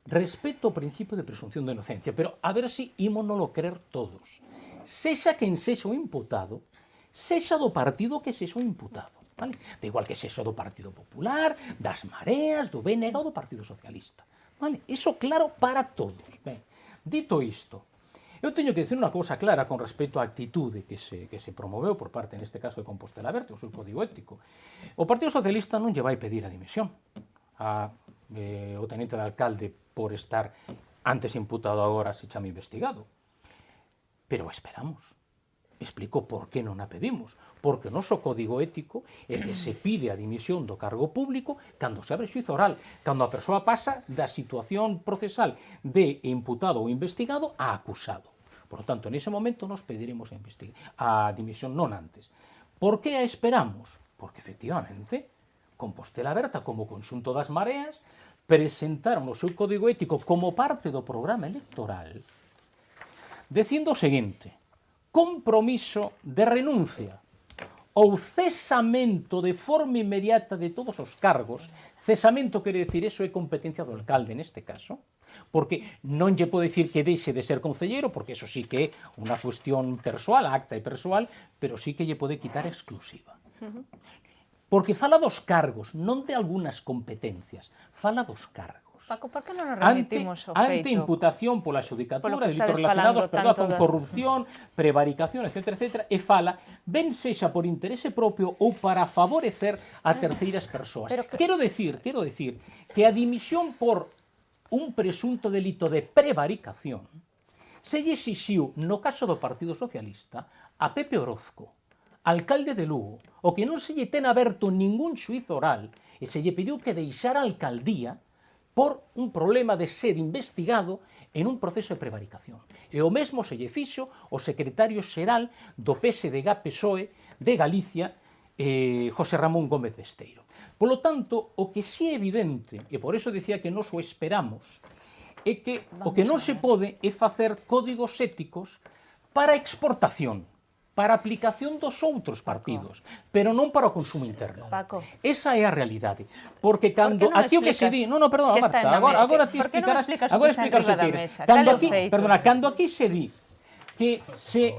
respeto ao principio de presunción de inocencia, pero a ver se ímonoslo creer todos. sexa quen sexa o imputado, sexa do partido que sexa o imputado. Vale? Da igual que sexa do Partido Popular, das Mareas, do BNG ou do Partido Socialista. Vale? Iso claro para todos. Ben, dito isto, eu teño que decir unha cousa clara con respecto á actitude que se promoveu por parte, neste caso, de Compostela Verde, o seu código ético. O Partido Socialista non lle vai pedir a dimisión o tenente de alcalde por estar antes imputado, agora se chama investigado. Pero esperamos. Explico por que non a pedimos. Porque o noso código ético é que se pide a dimisión do cargo público cando se abre xuizo oral, cando a persoa pasa da situación procesal de imputado ou investigado a acusado. Por lo tanto, nese momento nos pediremos a dimisión, non antes. Por que a esperamos? Porque, efectivamente, Compostela Aberta, como conxunto das Mareas, presentaron o seu código ético como parte do programa electoral, dicindo o seguinte: compromiso de renuncia ou cesamento de forma inmediata de todos os cargos. Cesamento quere dicir, eso é competencia do alcalde neste caso, porque non lle pode dicir que deixe de ser concelleiro, porque eso sí que é unha cuestión persoal, acta e persoal, pero sí que lle pode quitar exclusiva. Porque fala dos cargos, non de algunhas competencias, fala dos cargos. Paco, por que non nos remitimos ao feito? Ante imputación pola xudicatura, que delitos estades relacionados con falando corrupción, prevaricación, etc., e fala, ben sexa por interese propio ou para favorecer a terceiras persoas. Quero decir que a dimisión por un presunto delito de prevaricación se lle exixiu, no caso do Partido Socialista, a Pepe Orozco, alcalde de Lugo, o que non se lle ten aberto ningún xuizo oral e se lle pediu que deixara a alcaldía por un problema de ser investigado en un proceso de prevaricación. E o mesmo se lle fixo o secretario xeral do PSDG-PSOE de Galicia, José Ramón Gómez Besteiro. Por lo tanto, o que sí é evidente, e por eso dicía que nos o esperamos, é que o que non se pode é facer códigos éticos para exportación, para a aplicación dos outros partidos, pero non para o consumo interno. Paco. Esa é a realidade. Porque cando aquí o que se di, perdona, Marta, agora ti explicarás, agora explicarás o que eres. Cando aquí se di que se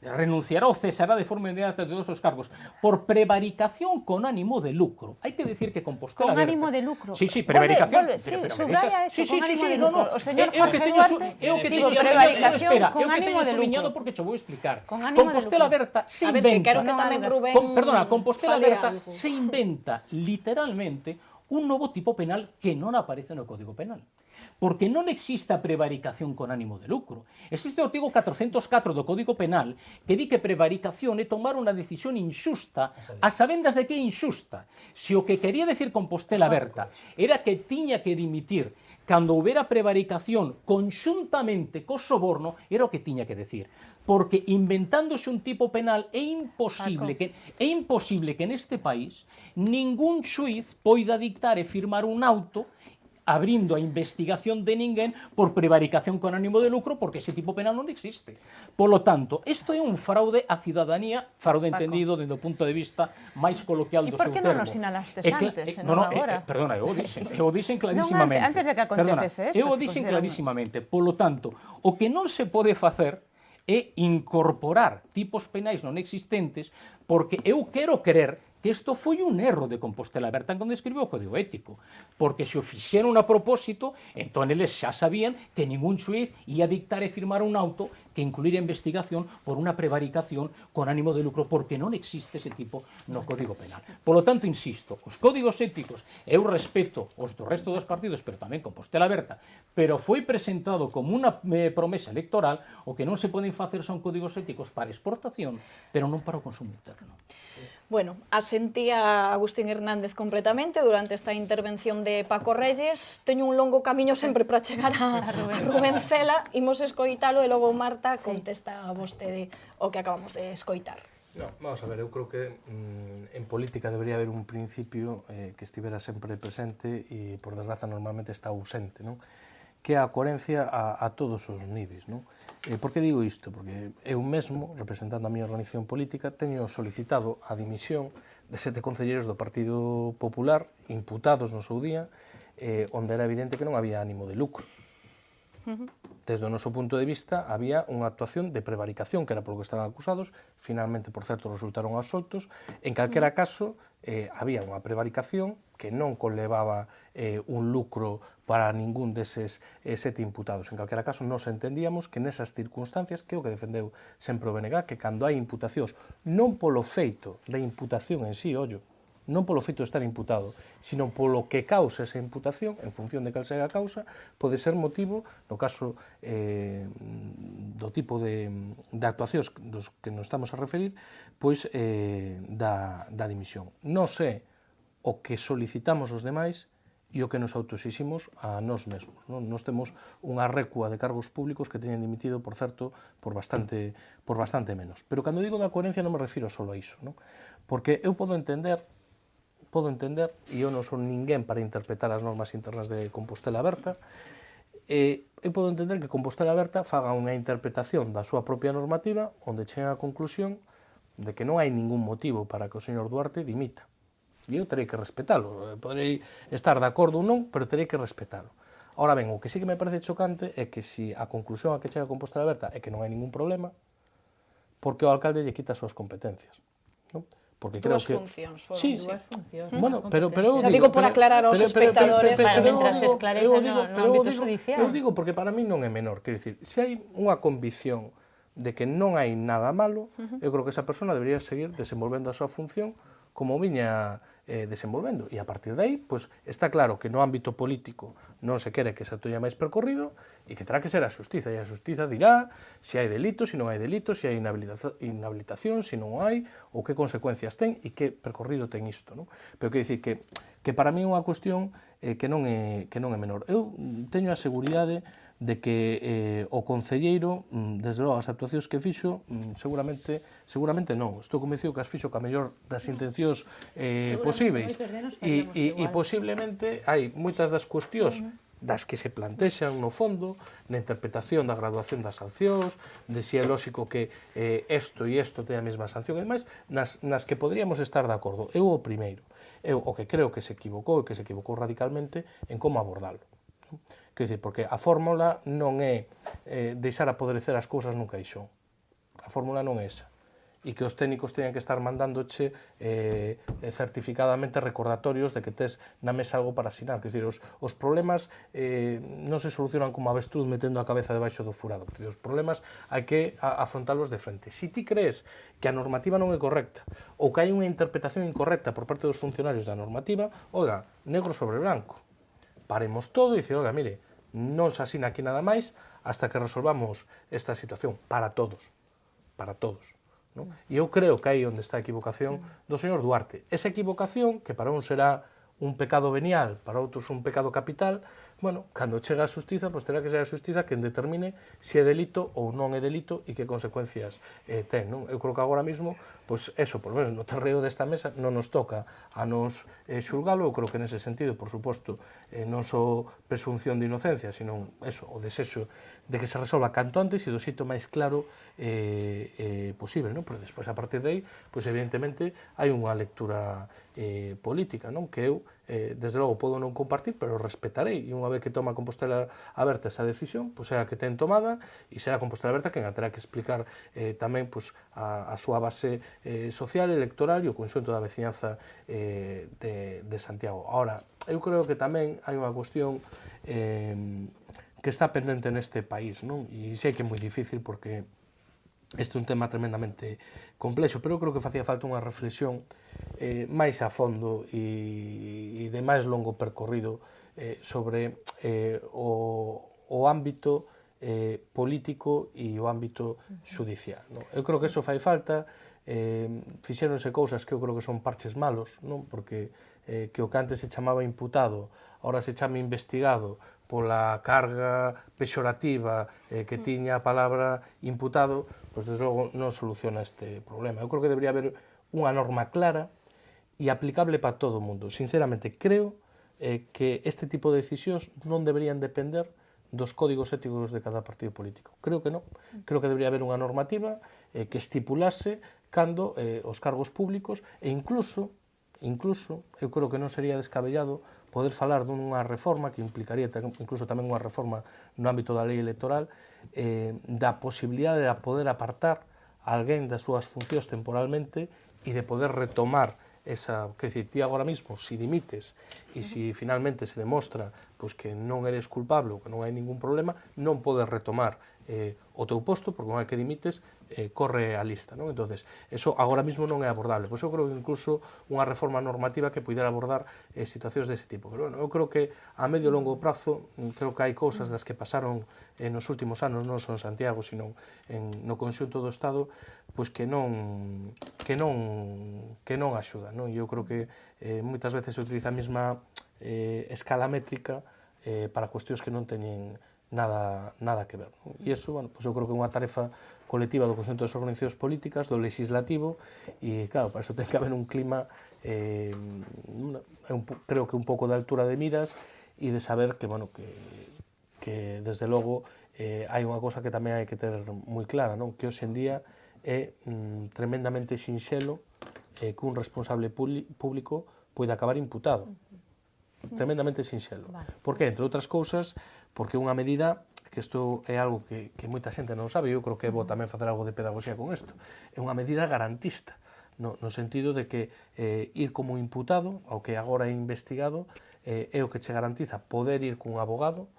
renunciará ou cesará de forma inmediata de todos os cargos por prevaricación con ánimo de lucro. Hai que decir que Compostela Aberta... Con ánimo de lucro. Sí, prevaricación. Subraya eso, con ánimo de lucro. O señor Jorge Duarte digo prevaricación con ánimo de lucro. Porque te vou explicar. Compostela Aberta se inventa... Compostela Aberta se inventa literalmente un novo tipo penal que non aparece no Código Penal. Porque non existe a prevaricación con ánimo de lucro. Existe o artigo 404 do Código Penal que di que prevaricación é tomar unha decisión injusta a sabendas de que é injusta. Se o que quería decir Compostela Aberta era que tiña que dimitir cando houbera prevaricación conxuntamente co soborno, era o que tiña que decir. Porque inventándose un tipo penal é imposible que neste país ningún xuiz poida dictar e firmar un auto abrindo a investigación de ninguén por prevaricación con ánimo de lucro, porque ese tipo penal non existe. Polo tanto, isto é un fraude á cidadanía, fraude entendido desde o punto de vista máis coloquial do seu termo. E por que non nos sinalaste antes, non agora? Perdona, eu o dixen clarísimamente. Antes de que acontecese isto. Eu o dixen clarísimamente. Polo tanto, o que non se pode facer é incorporar tipos penais non existentes, porque eu quero crer que isto foi un erro de Compostela Aberta cando escribiu o Código Ético, porque se o fixeron a propósito, entón eles xa sabían que ningún xuiz ia dictar e firmar un auto que incluir a investigación por unha prevaricación con ánimo de lucro, porque non existe ese tipo no Código Penal. Por lo tanto, insisto, os códigos éticos, eu respeto os do resto dos partidos, pero tamén Compostela Aberta, pero foi presentado como unha promesa electoral, o que non se poden facer son códigos éticos para exportación, pero non para o consumo interno. Bueno, asentía Agustín Hernández completamente durante esta intervención de Paco Reyes. Teño un longo camiño sempre para chegar a Rubén Cela. Imos escoitalo e logo Marta contesta a vostede o que acabamos de escoitar. No, vamos a ver, eu creo que en política debería haber un principio que estivera sempre presente e, por desgraza, normalmente está ausente, non? Que é a coherencia a todos os niveis, non? Por que digo isto? Porque eu mesmo, representando a miña organización política, teño solicitado a dimisión de 7 concelleiros do Partido Popular imputados no seu día, onde era evidente que non había ánimo de lucro. Desde o noso punto de vista, había unha actuación de prevaricación, que era polo que estaban acusados, finalmente, por certo, resultaron absoltos. En calquera caso, había unha prevaricación que non conlevaba un lucro para ningún deses 7 imputados. En calquera caso, nos entendíamos que nesas circunstancias, que é o que defendeu sempre o BNG, que cando hai imputacións, non polo feito da imputación en sí, ollo, non polo feito de estar imputado, sino polo que causa esa imputación, en función de cal seja a causa, pode ser motivo, no caso do tipo de actuacións dos que nos estamos a referir, pois da dimisión. Non é o que solicitamos os demais e o que nos autoexiximos a nós mesmos. Nos temos unha recua de cargos públicos que teñen dimitido, por certo, por bastante menos. Pero cando digo da coherencia non me refiro só a iso, porque eu podo entender, e eu non son ninguén para interpretar as normas internas de Compostela Aberta, eu podo entender que Compostela Aberta faga unha interpretación da súa propia normativa onde chega a conclusión de que non hai ningún motivo para que o señor Duarte dimita. E eu terei que respetalo. Poderei estar de acordo ou non, pero terei que respetalo. Ahora ben, o que sí que me parece chocante é que se a conclusión a que chega a Compostela Aberta é que non hai ningún problema, porque o alcalde lle quita as súas competencias, non? Porque creo que funcións foron. sí, Dúas funcións. bueno, pero eu Lo digo por aclarar aos espectadores. Mientras se esclarece no ámbito judicial. Eu digo porque para mí non é menor, quero dicir, se hai unha convicción de que non hai nada malo, eu creo que esa persona debería seguir desenvolvendo a súa función como viña desenvolvendo. E a partir de aí, pois, está claro que no ámbito político non se quere que se teña máis percorrido e que terá que ser a xustiza. E a xustiza dirá se hai delito, se non hai delito, se hai inhabilitación, se non hai, ou que consecuencias ten e que percorrido ten isto. Non? Pero quero dicir que para mí é unha cuestión que non é menor. Eu teño a seguridade de que o concelleiro, desde logo, as actuacións que fixo, seguramente non. Estou convencido que as fixo ca mellor das intencións posíveis. E posiblemente hai moitas das cuestións das que se plantexan no fondo, na interpretación da graduación das sancións, de se é lóxico que isto e isto teña a mesma sanción, e demais, nas que poderíamos estar de acordo. Eu o primeiro. Eu o que creo que se equivocou, e que se equivocou radicalmente, en como abordalo. Quer dizer, porque a fórmula non é deixar apodrecer as cousas nun caixón. A fórmula non é esa. E que os técnicos teñan que estar mandándoche certificadamente recordatorios de que tes na mesa algo para asinar. Quer dizer, os problemas non se solucionan como avestruz metendo a cabeza debaixo do furado. Quer dizer, os problemas hai que afrontalos de frente. Si ti crees que a normativa non é correcta ou que hai unha interpretación incorrecta por parte dos funcionarios da normativa, oiga, negro sobre branco. Paremos todo e dicir, oiga, mire, non se asina aquí nada máis hasta que resolvamos esta situación para todos, non? E eu creo que aí onde está a equivocación do señor Duarte. Esa equivocación, que para un será un pecado venial, para outros un pecado capital, bueno, cando chega a xustiza, pois terá que ser a xustiza quen determine se é delito ou non é delito e que consecuencias ten, non? Eu creo que agora mesmo, pois eso, por lo menos no terreo desta mesa, non nos toca a nos xulgalo. Eu creo que nese sentido, por suposto, non só presunción de inocencia, sino eso, o desexo de que se resolva canto antes e do xeito máis claro posible, non? Pero despois, a partir de aí, pois evidentemente hai unha lectura política, non? Que eu, desde logo, podo non compartir, pero respetarei, e unha vez que toma Compostela Aberta esa decisión, pois é a que ten tomada, e será Compostela Aberta quen terá que explicar tamén pois, a súa base social, electoral e o conxunto da veciñanza de Santiago. Ahora, eu creo que tamén hai unha cuestión que está pendente neste país, non? E sei que é moi difícil porque este é un tema tremendamente complexo, pero eu creo que facía falta unha reflexión máis a fondo e de máis longo percorrido sobre o ámbito político e o ámbito judicial. Non? Eu creo que eso fai falta. Fixéronse cousas que eu creo que son parches malos, non? Porque que o que antes se chamaba imputado, ahora se chama investigado pola carga pexorativa que tiña a palabra imputado, pois desde logo non soluciona este problema. Eu creo que debería haber unha norma clara e aplicable para todo o mundo. Sinceramente, creo que este tipo de decisións non deberían depender dos códigos éticos de cada partido político. Creo que non. Creo que debería haber unha normativa que estipulase cando os cargos públicos e incluso eu creo que non sería descabellado poder falar dunha reforma que implicaría incluso tamén unha reforma no ámbito da lei electoral, da posibilidade de poder apartar a alguén das súas funcións temporalmente e de poder retomar esa, que decir, ti agora mismo, si dimites e si finalmente se demostra pois, que non eres culpable ou que non hai ningún problema, non podes retomar o teu posto, porque unha vez que dimites, corre a lista, non? Entonces, eso agora mismo non é abordable. Pois eu creo que incluso unha reforma normativa que pudera abordar situacións dese tipo. Pero, bueno, eu creo que a medio e longo prazo, creo que hai cousas das que pasaron nos últimos anos, non só en Santiago, sino no conxunto do Estado, pois que non axudan, non? E eu creo que moitas veces se utiliza a mesma escala métrica para cuestións que non teñen nada que ver. E iso, bueno, pues eu creo que é unha tarefa colectiva do conxunto das organizacións políticas, do legislativo, e claro, para iso ten que haber un clima creo que un pouco de altura de miras e de saber que, bueno, que desde logo hai unha cosa que tamén hai que ter moi clara, non? Que hoxe en día é tremendamente sinxelo que un responsable público pode acabar imputado. Tremendamente sinxelo. Por que? Entre outras cousas, porque unha medida, que isto é algo que moita xente non sabe, eu creo que é bo tamén facer algo de pedagogía con isto, é unha medida garantista, no sentido de que ir como imputado, ao que agora é investigado, é o que che garantiza poder ir cun abogado,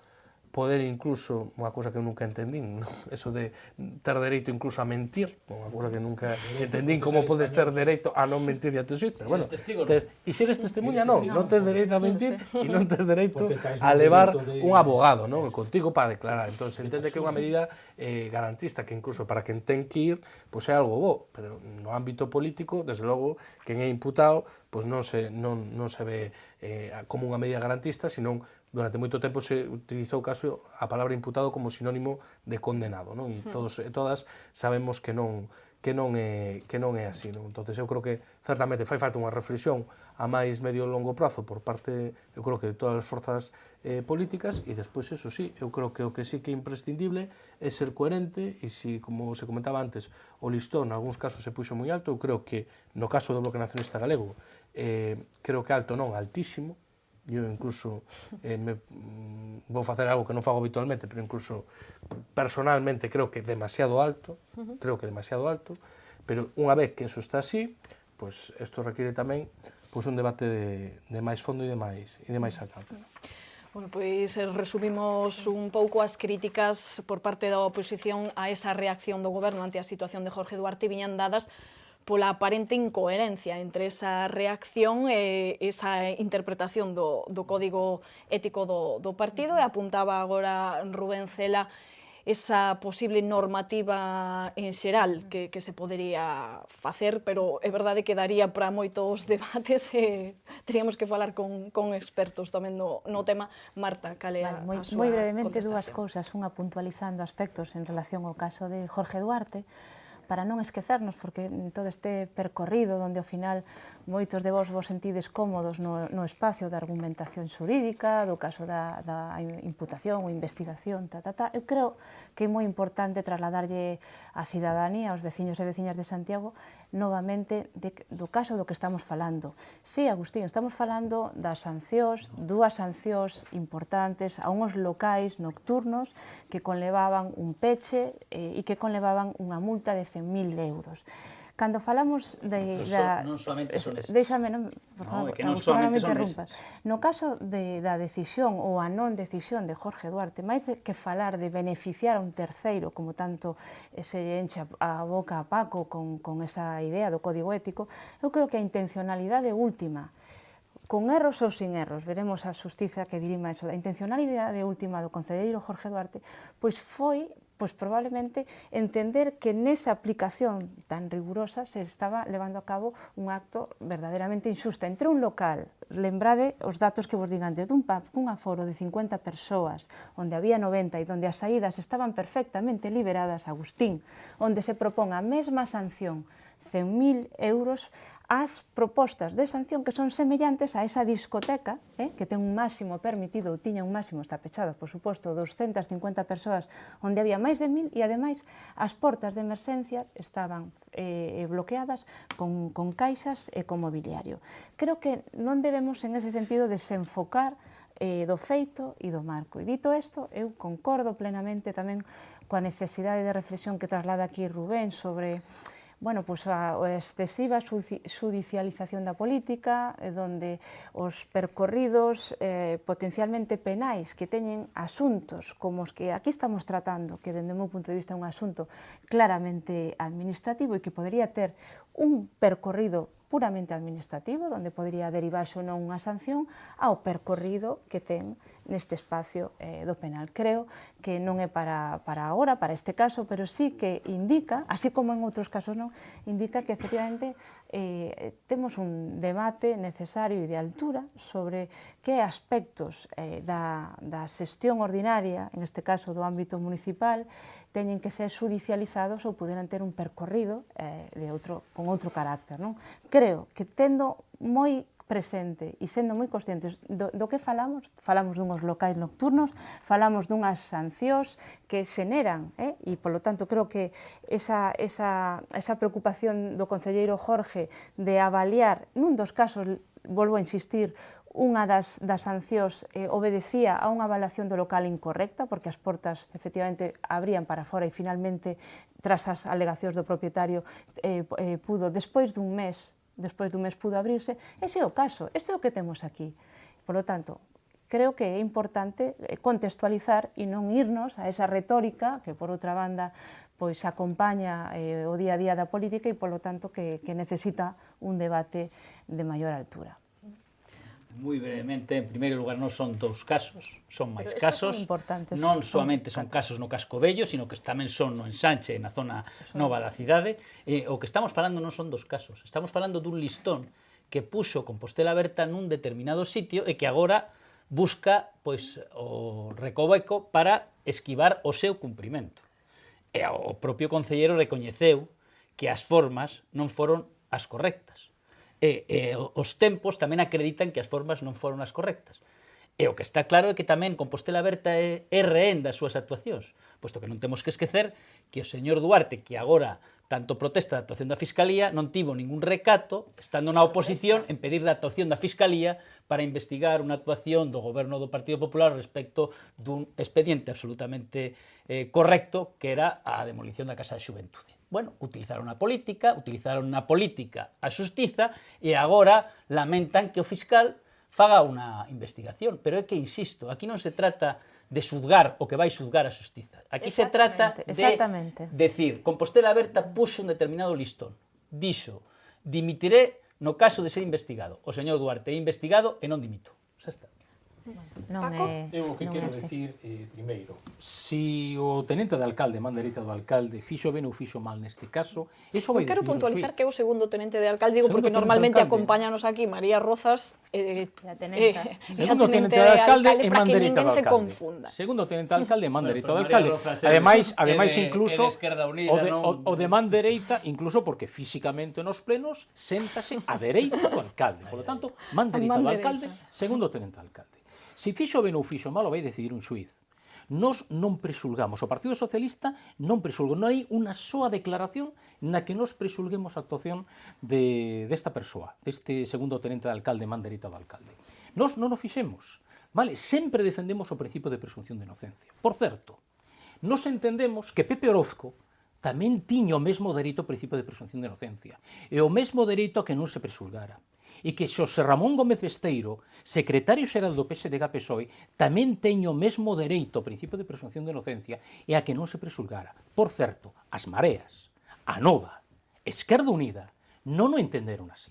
poder incluso, unha cousa que eu nunca entendín, ¿no? Eso de ter dereito incluso a mentir, unha cousa que nunca entendín, como podes ter dereito a non mentir e a tes pero bueno, e se eres testemunha non tes dereito a mentir e non tes dereito a levar un abogado, non? Contigo para declarar. Entón, se entende que é unha medida garantista que incluso para quen ten que ir, pois é algo bo, pero no ámbito político, desde logo, quen é imputado, pois non se ve como unha medida garantista, senón durante moito tempo se utilizou caso a palabra imputado como sinónimo de condenado, non? E todos e todas sabemos que non é así, non? Entonces eu creo que certamente fai falta unha reflexión a máis medio e longo prazo por parte, eu creo que de todas as forzas políticas e despois, eso sí, eu creo que o que sí que é imprescindible é ser coherente e se, como se comentaba antes, o listón en algúns casos se puxo moi alto, eu creo que no caso do Bloque Nacionalista Galego creo que alto non, altísimo. Eu incluso vou facer algo que non fago habitualmente, pero incluso personalmente creo que demasiado alto, pero unha vez que eso está así, pois isto requiere tamén un debate de máis fondo e de máis alcance. Bueno, pois resumimos un pouco as críticas por parte da oposición a esa reacción do goberno ante a situación de Jorge Duarte viñan dadas pola aparente incoherencia entre esa reacción e esa interpretación do código ético do partido, e apuntaba agora Rubén Cela esa posible normativa en xeral que se podería facer, pero é verdade que daría para moitos debates e teríamos que falar con expertos tamén no tema. Marta, cale a súa moi brevemente contestación? dúas cousas, unha puntualizando aspectos en relación ao caso de Jorge Duarte, para non esquecernos, porque en todo este percorrido onde ao final moitos de vos sentides cómodos no espacio da argumentación xurídica, do caso da imputación ou investigación, eu creo que é moi importante trasladarlle á cidadanía, aos veciños e veciñas de Santiago, novamente do caso do que estamos falando. Sí, Agustín, estamos falando das sancións, dúas sancións importantes a unhos locais nocturnos que conlevaban un peche e que conlevaban unha multa de 100.000 euros. Cando falamos non solamente son esas. Déixame, por favor, non solamente son interrumpas. No caso da decisión ou a non decisión de Jorge Duarte, máis que falar de beneficiar a un terceiro, como tanto se enche a boca a Paco con esa idea do código ético, eu creo que a intencionalidade última, con erros ou sin erros, veremos a xustiza que dirima eso, a intencionalidade última do concelleiro Jorge Duarte, pois foi probablemente entender que nesa aplicación tan rigurosa se estaba levando a cabo un acto verdadeiramente injusto. Entre un local, lembrade os datos que vos digan, dun pub cun aforo de 50 persoas, onde había 90 e onde as saídas estaban perfectamente liberadas, Agustín, onde se propón a mesma sanción, 100.000 euros as propostas de sanción que son semellantes a esa discoteca, que ten un máximo permitido, ou tiña un máximo, está pechada, por suposto, 250 persoas, onde había máis de 1.000, e ademais as portas de emerxencia estaban bloqueadas con caixas e con mobiliario. Creo que non debemos, en ese sentido, desenfocar do feito e do marco. E dito isto, eu concordo plenamente tamén coa necesidade de reflexión que traslada aquí Rubén sobre a excesiva judicialización da política, donde os percorridos potencialmente penais que teñen asuntos como os que aquí estamos tratando, que dende o meu punto de vista é un asunto claramente administrativo e que podría ter un percorrido puramente administrativo, onde podría derivarse ou non unha sanción, ao percorrido que ten neste espacio do penal. Creo que non é para agora, para este caso, pero sí que indica, así como en outros casos non, indica que efectivamente temos un debate necesario e de altura sobre que aspectos da xestión ordinaria, en este caso do ámbito municipal, teñen que ser judicializados ou poderan ter un percorrido con outro carácter. Creo que tendo moi presente e sendo moi conscientes do que falamos dunhos locais nocturnos, falamos dunhas sancións que xeneran, e polo tanto creo que esa preocupación do concelleiro Jorge de avaliar, nun dos casos, volvo a insistir, unha das sancións obedecía a unha avaliación do local incorrecta, porque as portas efectivamente abrían para fora e finalmente, tras as alegacións do propietario, pudo, despois dun mes pudo abrirse. Ese é o caso, este é o que temos aquí. Por lo tanto, creo que é importante contextualizar e non irnos a esa retórica que, por outra banda, pois acompaña o día a día da política e, polo tanto, que necesita un debate de maior altura. Moi brevemente, en primeiro lugar, non son dous casos, son máis casos. Non soamente son casos no Casco Vello, sino que tamén son no Ensanche, na zona nova da cidade. O que estamos falando non son dos casos, estamos falando dun listón que puxo Compostela Aberta nun determinado sitio e que agora busca o recoveco para esquivar o seu cumprimento. E o propio concelleiro recoñeceu que as formas non foron as correctas. Os tempos tamén acreditan que as formas non foron as correctas. E o que está claro é que tamén Compostela Aberta é rehén das súas actuacións, posto que non temos que esquecer que o señor Duarte, que agora tanto protesta da actuación da Fiscalía, non tivo ningún recato, estando na oposición, en pedir a actuación da Fiscalía para investigar unha actuación do goberno do Partido Popular respecto dun expediente absolutamente correcto, que era a demolición da Casa da Xuventude. Bueno, utilizaron na política a xustiza e agora lamentan que o fiscal faga unha investigación. Pero é que, insisto, aquí non se trata de xulgar o que vai xulgar a xustiza. Aquí se trata de decir, Compostela Aberta puxo un determinado listón. Dixo, dimitiré no caso de ser investigado. O señor Duarte é investigado e non dimito. Xa está. Eu o que quero decir, primeiro, si o tenente de alcalde, man dereita do alcalde, fixo ben ou fixo mal neste caso, eso vai decidir o xuiz. Quero puntualizar que é o segundo tenente de alcalde, digo, porque normalmente acompáñanos aquí María Rozas e a tenente de alcalde para que ninguén se confunda. Segundo tenente de alcalde, man dereita do alcalde. Ademais, incluso, o de man dereita, incluso porque físicamente nos plenos, séntase a dereita do alcalde. Por lo tanto, man dereita do alcalde, segundo tenente de alcalde. Se fixo ben ou fixo mal, o vai decidir un xuiz. Nos non presulgamos, o Partido Socialista non presulga, non hai unha soa declaración na que nos presulguemos a actuación desta persoa, deste segundo tenente de alcalde, man dereita do alcalde. Nos non o fixemos, vale? Sempre defendemos o principio de presunción de inocencia. Por certo, nos entendemos que Pepe Orozco tamén tiña o mesmo dereito ao principio de presunción de inocencia e o mesmo dereito a que non se presulgara. E que Xosé Ramón Gómez Besteiro, secretario xeral do PSDG-PSOE, tamén teño o mesmo dereito ao principio de presunción de inocencia e a que non se presulgara. Por certo, as Mareas, a Nova, Esquerda Unida, non o entenderon así.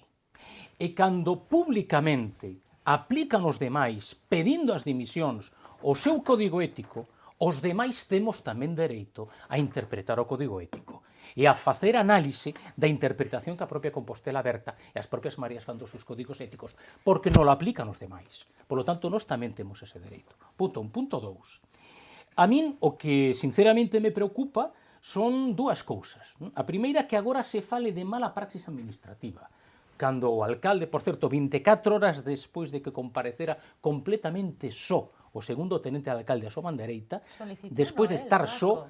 E cando públicamente aplican os demais, pedindo as dimisións, o seu código ético, os demais temos tamén dereito a interpretar o código ético e a facer análise da interpretación que a propia Compostela Aberta e as propias Marías fan dos seus códigos éticos, porque non lo aplican os demais. Por lo tanto, nós tamén temos ese dereito. Punto 1. Punto 2. A min, o que sinceramente me preocupa son dúas cousas. A primeira, que agora se fale de mala praxis administrativa, cando o alcalde, por certo, 24 horas despois de que comparecera completamente só o segundo tenente de alcalde a súa man dereita, despois de estar só,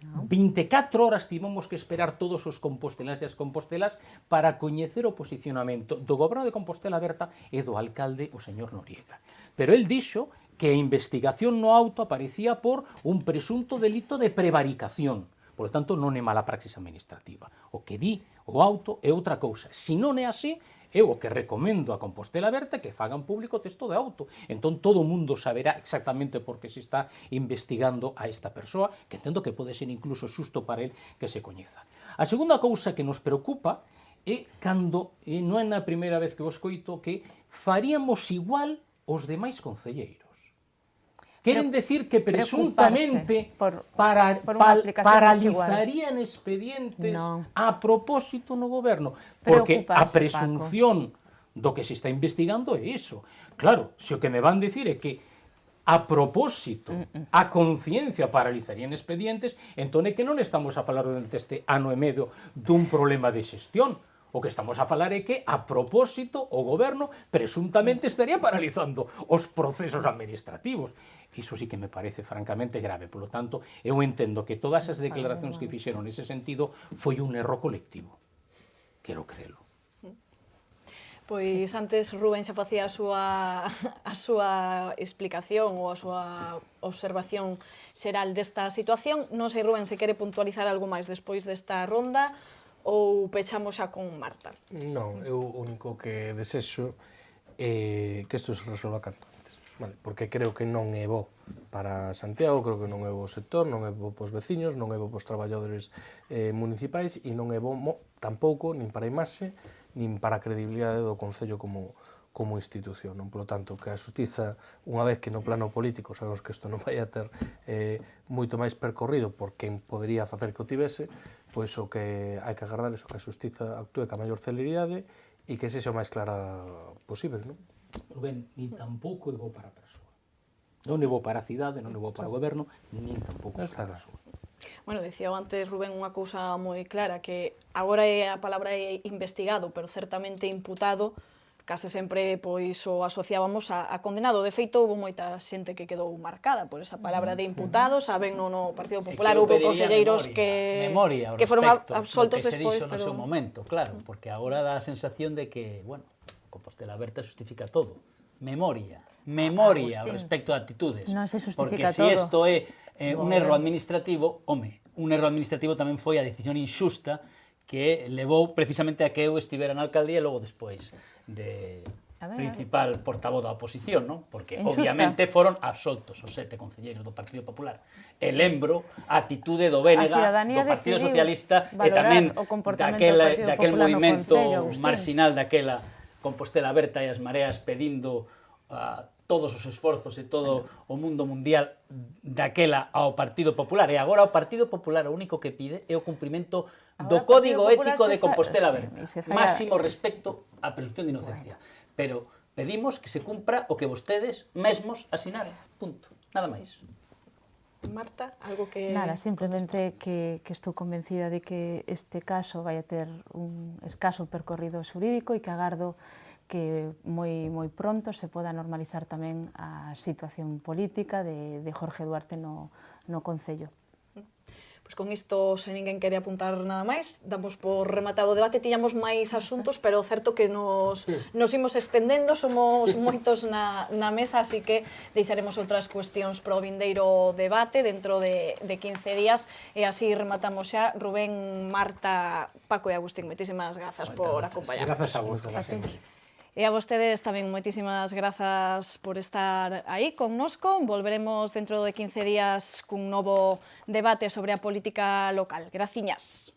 24 horas tivemos que esperar todos os compostelas e as compostelas para coñecer o posicionamento do Goberno de Compostela Aberta e do alcalde, o señor Noriega. Pero el dixo que a investigación no auto aparecía por un presunto delito de prevaricación. Por lo tanto, non é mala praxis administrativa. O que di o auto é outra cousa. Se non é así, eu o que recomendo a Compostela Aberta que fagan público o texto de auto. Entón, todo o mundo saberá exactamente por que se está investigando a esta persoa, que entendo que pode ser incluso xusto para el que se coñeza. A segunda cousa que nos preocupa é cando, non é a primeira vez que vos coito, que faríamos igual os demais concelleiros. Queren decir que presuntamente paralizarían expedientes a propósito no goberno, porque a presunción do que se está investigando é iso. Claro, se o que me van decir é que a propósito, a conciencia paralizarían expedientes, entón é que non estamos a falar durante este ano e medio dun problema de xestión. O que estamos a falar é que, a propósito, o goberno presuntamente estaría paralizando os procesos administrativos. Iso sí que me parece francamente grave. Por lo tanto, eu entendo que todas as declaracións que fixeron nese sentido foi un erro colectivo. Quero crelo. Pois antes Rubén xa facía a súa explicación ou a súa observación xeral desta situación. Non sei, Rubén, se quere puntualizar algo máis despois desta ronda ou pechamos xa con Marta? Non, eu o único que desexo é que isto se resolva canto antes, vale? Porque creo que non é bo para Santiago, creo que non é bo o sector, non é bo pos veciños, non é bo pos traballadores municipais e non é bo tampouco nin para a imaxe nin para a credibilidade do Concello como institución. Non? Por lo tanto, que a Xustiza, unha vez que no plano político sabemos que isto non vai a ter moito máis percorrido por quen podería facer que o tivese, pois o que hai que agardar é que a Xustiza actúe ca maior celeridade e que sexa o máis clara posible. Non? Rubén, ni tampouco é bo para a persoa. Non é bo para a cidade, non é bo para o goberno, nin tampouco para a persoa. Bueno, dicía antes Rubén unha cousa moi clara, que agora a palabra é investigado, pero certamente imputado, case sempre pois o asociábamos a condenado. De feito, houve moita xente que quedou marcada por esa palabra de imputado, saben, no Partido Popular houve concelleiros que foron absoltos despois, pero... no seu momento, claro, porque agora dá a sensación de que, bueno, Compostela Aberta justifica todo. Memoria respecto a actitudes. Non se justifica porque todo. se isto é un erro administrativo, un erro administrativo tamén foi a decisión inxusta que levou precisamente a que eu estivera na alcaldía e logo despois de principal portavoz da oposición, non? Porque obviamente foron absoltos os 7 concelleiros do Partido Popular. E lembro a atitude do Bénega, do Partido Socialista e tamén daquel movimento marxinal daquela Compostela Aberta e as mareas pedindo todos os esforzos e todo o mundo mundial daquela ao Partido Popular. E agora o Partido Popular o único que pide é o cumprimento do Código Ético de Compostela Aberta. Máximo respecto á presunción de inocencia. Pero pedimos que se cumpra o que vostedes mesmos asinaron. Punto. Nada máis. Marta, algo que... Nada, simplemente que estou convencida de que este caso vai a ter un escaso percorrido xurídico e que agardo que moi pronto se poda normalizar tamén a situación política de Jorge Duarte no Concello. Pois con isto, se ninguén quere apuntar nada máis, damos por rematado o debate. Tiñamos máis asuntos, pero certo que nos imos estendendo, somos moitos na mesa, así que deixaremos outras cuestións para o vindeiro debate dentro de 15 días, e así rematamos xa. Rubén, Marta, Paco e Agustín, moitísimas grazas por acompañarnos. Grazas a vos. E a vostedes tamén moitísimas grazas por estar aí connosco. Volveremos dentro de 15 días cun novo debate sobre a política local. Graciñas.